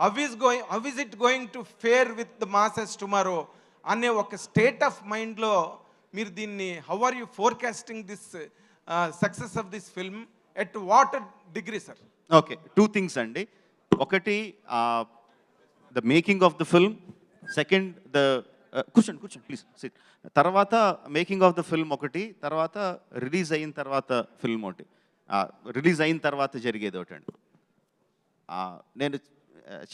how is it going to fare with the masses tomorrow అనే ఒక స్టేట్ ఆఫ్ మైండ్లో మీరు దీన్ని how are you forecasting this success of this film at what degree sir? Okay, 2 things అండి. ఒకటి the making of the film, second the కూర్చోండి please sit. తర్వాత making of the film ఒకటి, తర్వాత రిలీజ్ అయిన తర్వాత ఫిల్మ్ ఒకటి, రిలీజ్ అయిన తర్వాత జరిగేది ఒకటండి. నేను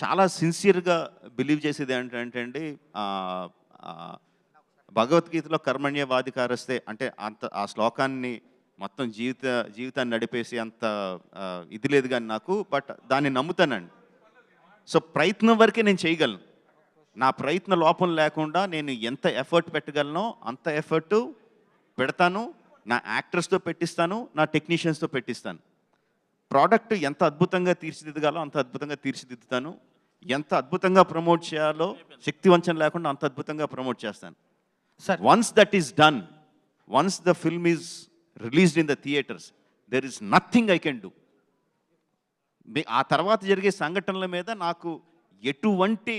చాలా సిన్సియర్గా బిలీవ్ చేసేది ఏంటంటే అండి, భగవద్గీతలో కర్మణ్యవాధికారస్తే అంటే ఆ శ్లోకాన్ని మొత్తం జీవితాన్ని నడిపేసి అంత ఇది లేదు కానీ నాకు, బట్ దాన్ని నమ్ముతానండి. సో ప్రయత్నం వరకే నేను చేయగలను. నా ప్రయత్న లోపం లేకుండా నేను ఎంత ఎఫర్ట్ పెట్టగలనో అంత ఎఫర్ట్ పెడతాను. నా యాక్టర్స్తో పెట్టిస్తాను, నా టెక్నీషియన్స్తో పెట్టిస్తాను. ప్రోడక్ట్ ఎంత అద్భుతంగా తీర్చిదిద్దగాలో అంత అద్భుతంగా తీర్చిదిద్దుతాను. ఎంత అద్భుతంగా ప్రమోట్ చేయాలో శక్తివంచన లేకుండా అంత అద్భుతంగా ప్రమోట్ చేస్తాను. Once that is done, once the film is released in the theatres, there is nothing I can do. ఆ తర్వాత జరిగే సంఘటనల మీద నాకు ఎటువంటి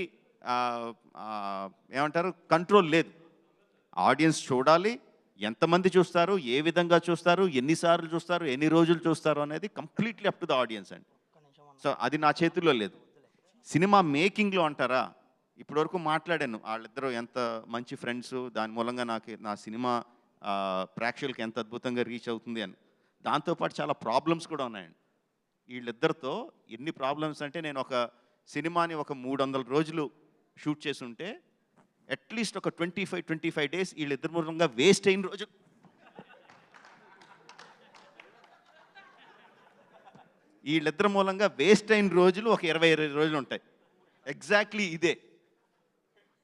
ఏమంటారు కంట్రోల్ లేదు. ఆడియన్స్ చూడాలి, ఎంతమంది చూస్తారు, ఏ విధంగా చూస్తారు, ఎన్నిసార్లు చూస్తారు, ఎన్ని రోజులు చూస్తారు అనేది completely up to the audience అండి. సో అది నా చేతుల్లో లేదు. సినిమా మేకింగ్లో అంటారా, ఇప్పటివరకు మాట్లాడాను వాళ్ళిద్దరూ ఎంత మంచి ఫ్రెండ్స్, దాని మూలంగా నా సినిమా ప్రేక్షకులకి ఎంత అద్భుతంగా రీచ్ అవుతుంది అని. దాంతోపాటు చాలా ప్రాబ్లమ్స్ కూడా ఉన్నాయండి వీళ్ళిద్దరితో. ఎన్ని ప్రాబ్లమ్స్ అంటే, నేను ఒక సినిమాని ఒక 300 రోజులు షూట్ చేసి ఉంటే అట్లీస్ట్ ఒక 25 డేస్ వీళ్ళిద్దరి మూలంగా వేస్ట్ అయిన రోజు. వీళ్ళిద్దరి మూలంగా వేస్ట్ అయిన రోజులు ఒక 20 రోజులు ఉంటాయి. ఎగ్జాక్ట్లీ ఇదే.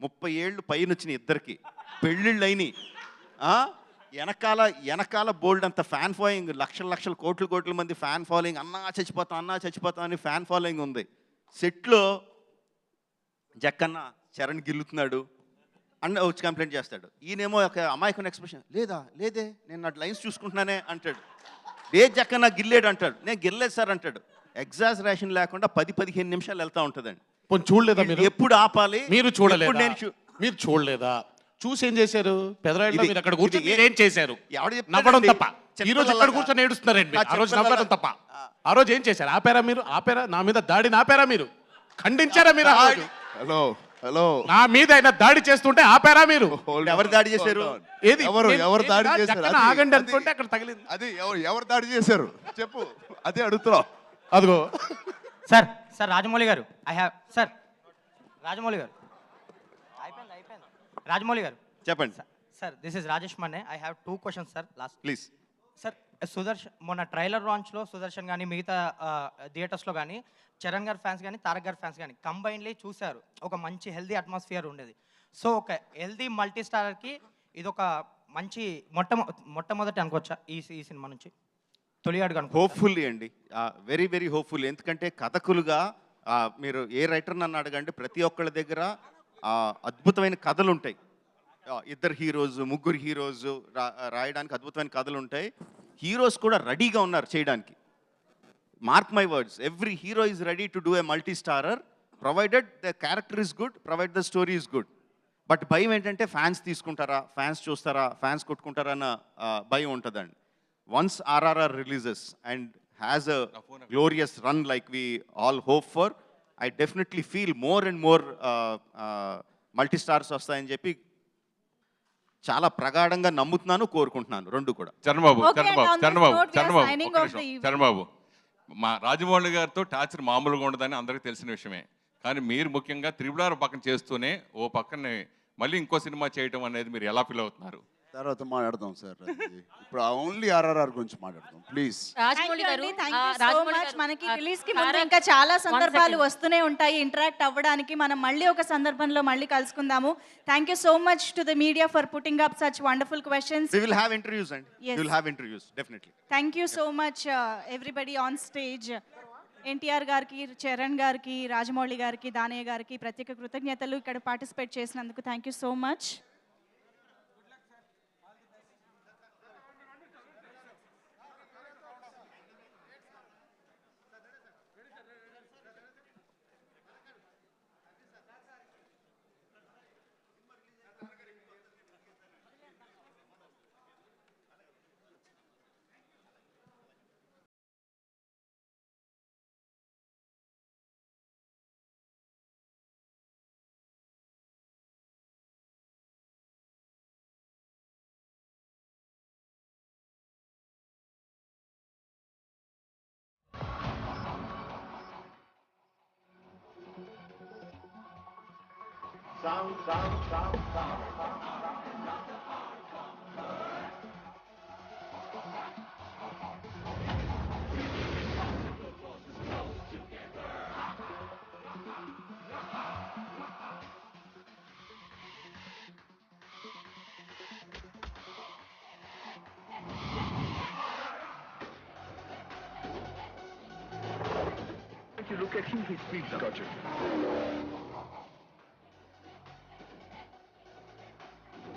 30 ఏళ్ళు పైన వచ్చిన ఇద్దరికి పెళ్ళిళ్ళు అయినాయి. వెనకాల బోల్డ్ అంత ఫ్యాన్ ఫాలోయింగ్, లక్షల కోట్ల మంది ఫ్యాన్ ఫాలోయింగ్, అన్నా చచ్చిపోతాం అని ఫ్యాన్ ఫాలోయింగ్ ఉంది. సెట్లో జక్కన్న చరణ్ గిల్లుతున్నాడు అన్న వచ్చి కంప్లైంట్ చేస్తాడు. ఈయనేమో ఒక అమాయకుని ఎక్స్ప్రెషన్, లేదే నేను నా లైన్స్ చూసుకుంటున్నానే అంటాడు. జక్కన్న గిల్లేడు అంటాడు, నేను గిల్లేదు సార్ అంటాడు. ఎగ్జాజరేషన్ లేకుండా 10-15 నిమిషాలు వెళ్తూ ఉంటుందండి. చూడలేదా మీరు? ఎప్పుడు ఆపాలి? మీరు చూడలేదా? చూసి ఏం చేశారు? పెదరాయిలో మీరు అక్కడ కూర్చొని ఏం చేశారు? నవ్వడం తప్ప. ఈ రోజు అక్కడ కూర్చొని ఏడుస్తున్నారండి. ఆ రోజు నవ్వడం తప్ప. ఆ రోజు ఏం చేశారు? ఆపారా? నా మీద దాడిని ఆపారా మీరు? ఖండించారా మీరు? హలో నా మీద అయినా దాడి చేస్తుంటే ఆపారా మీరు? ఎవరు దాడి చేశారు? ఏది ఎవరు దాడి చేశారు? ఆగండి అనుకుంటే అక్కడ తగిలింది. అది ఎవరు దాడి చేశారు చెప్పు, అదే అడుగుతున్నావు. అదిగో సార్ రాజమౌళి గారు, రాజమౌళి గారు రాజమౌళి గారు చెప్పండి sir. This is Rajesh Manne. I have 2 questions sir. Last please sir. Sudarshan మొన్న ట్రైలర్ లాంచ్లో సుదర్శన్ కానీ మిగతా థియేటర్స్లో కానీ చరణ్ గారి ఫ్యాన్స్ కానీ తారక్ గారి ఫ్యాన్స్ కానీ కంబైన్లీ చూశారు. ఒక మంచి హెల్దీ అట్మాస్ఫియర్ ఉండేది. సో ఒక హెల్దీ మల్టీ స్టారర్కి ఇది ఒక మంచి మొట్టమొదటి అనుకోవచ్చా ఈ సినిమా నుంచి? తొలి అడుగు అనుకో. హోప్ఫుల్లీ అండి, వెరీ హోప్ఫుల్. ఎందుకంటే కథకులుగా మీరు ఏ రైటర్ నన్ను అడగండి, ప్రతి ఒక్కళ్ళ దగ్గర అద్భుతమైన కథలు ఉంటాయి. 2 హీరోస్ 3 హీరోస్ రాయడానికి అద్భుతమైన కథలు ఉంటాయి. హీరోస్ కూడా రెడీగా ఉన్నారు చేయడానికి. Mark my words, every hero is ready to do a multi starrer provided the character is good, provide the story is good. But భయం ఏంటంటే ఫ్యాన్స్ తీసుకుంటారా, ఫ్యాన్స్ చూస్తారా, ఫ్యాన్స్ కొట్టుకుంటారా అన్న భయం ఉంటుందండి. Once RRR releases and has a glorious run like we all hope for, I definitely feel more and more multi-stars వస్తాయని చెప్పి చాలా ప్రగాఢంగా నమ్ముతున్నాను, కోరుకుంటున్నాను. రెండు కూడా. చరణబాబు మా రాజమౌళి గారితో టార్చర్ మామూలుగా ఉండదని అందరికీ తెలిసిన విషయమే. కానీ మీరు ముఖ్యంగా త్రిపుల పక్కన చేస్తూనే ఓ పక్కనే మళ్ళీ ఇంకో సినిమా చేయటం అనేది మీరు ఎలా ఫీల్ అవుతున్నారు? తర్వాత మాట్లాడదాం సార్. ఇప్పుడు ఓన్లీ RRR గురించి మాట్లాడదాం ప్లీజ్. రాజమౌళి గారు, మనకి రిలీజ్ కి ముందు ఇంకా చాలా సందర్భాలు వస్తూనే ఉంటాయి ఇంటరాక్ట్ అవ్వడానికి. మనం మళ్ళీ ఒక సందర్భంలో మళ్ళీ కలుసుకుందాము. Thank you so much to the media for putting up such wonderful questions. We will have interviews and we will have interviews definitely. Thank you so much everybody on stage. NTR గారికి, చరణ్ గారికి, రాజమౌళి గారికి, దానయ్య గారికి ప్రత్యేక కృతజ్ఞతలు ఇక్కడ పార్టిసిపేట్ చేసినందుకు. Thank you so much. If you look at him, he speaks. Gotcha.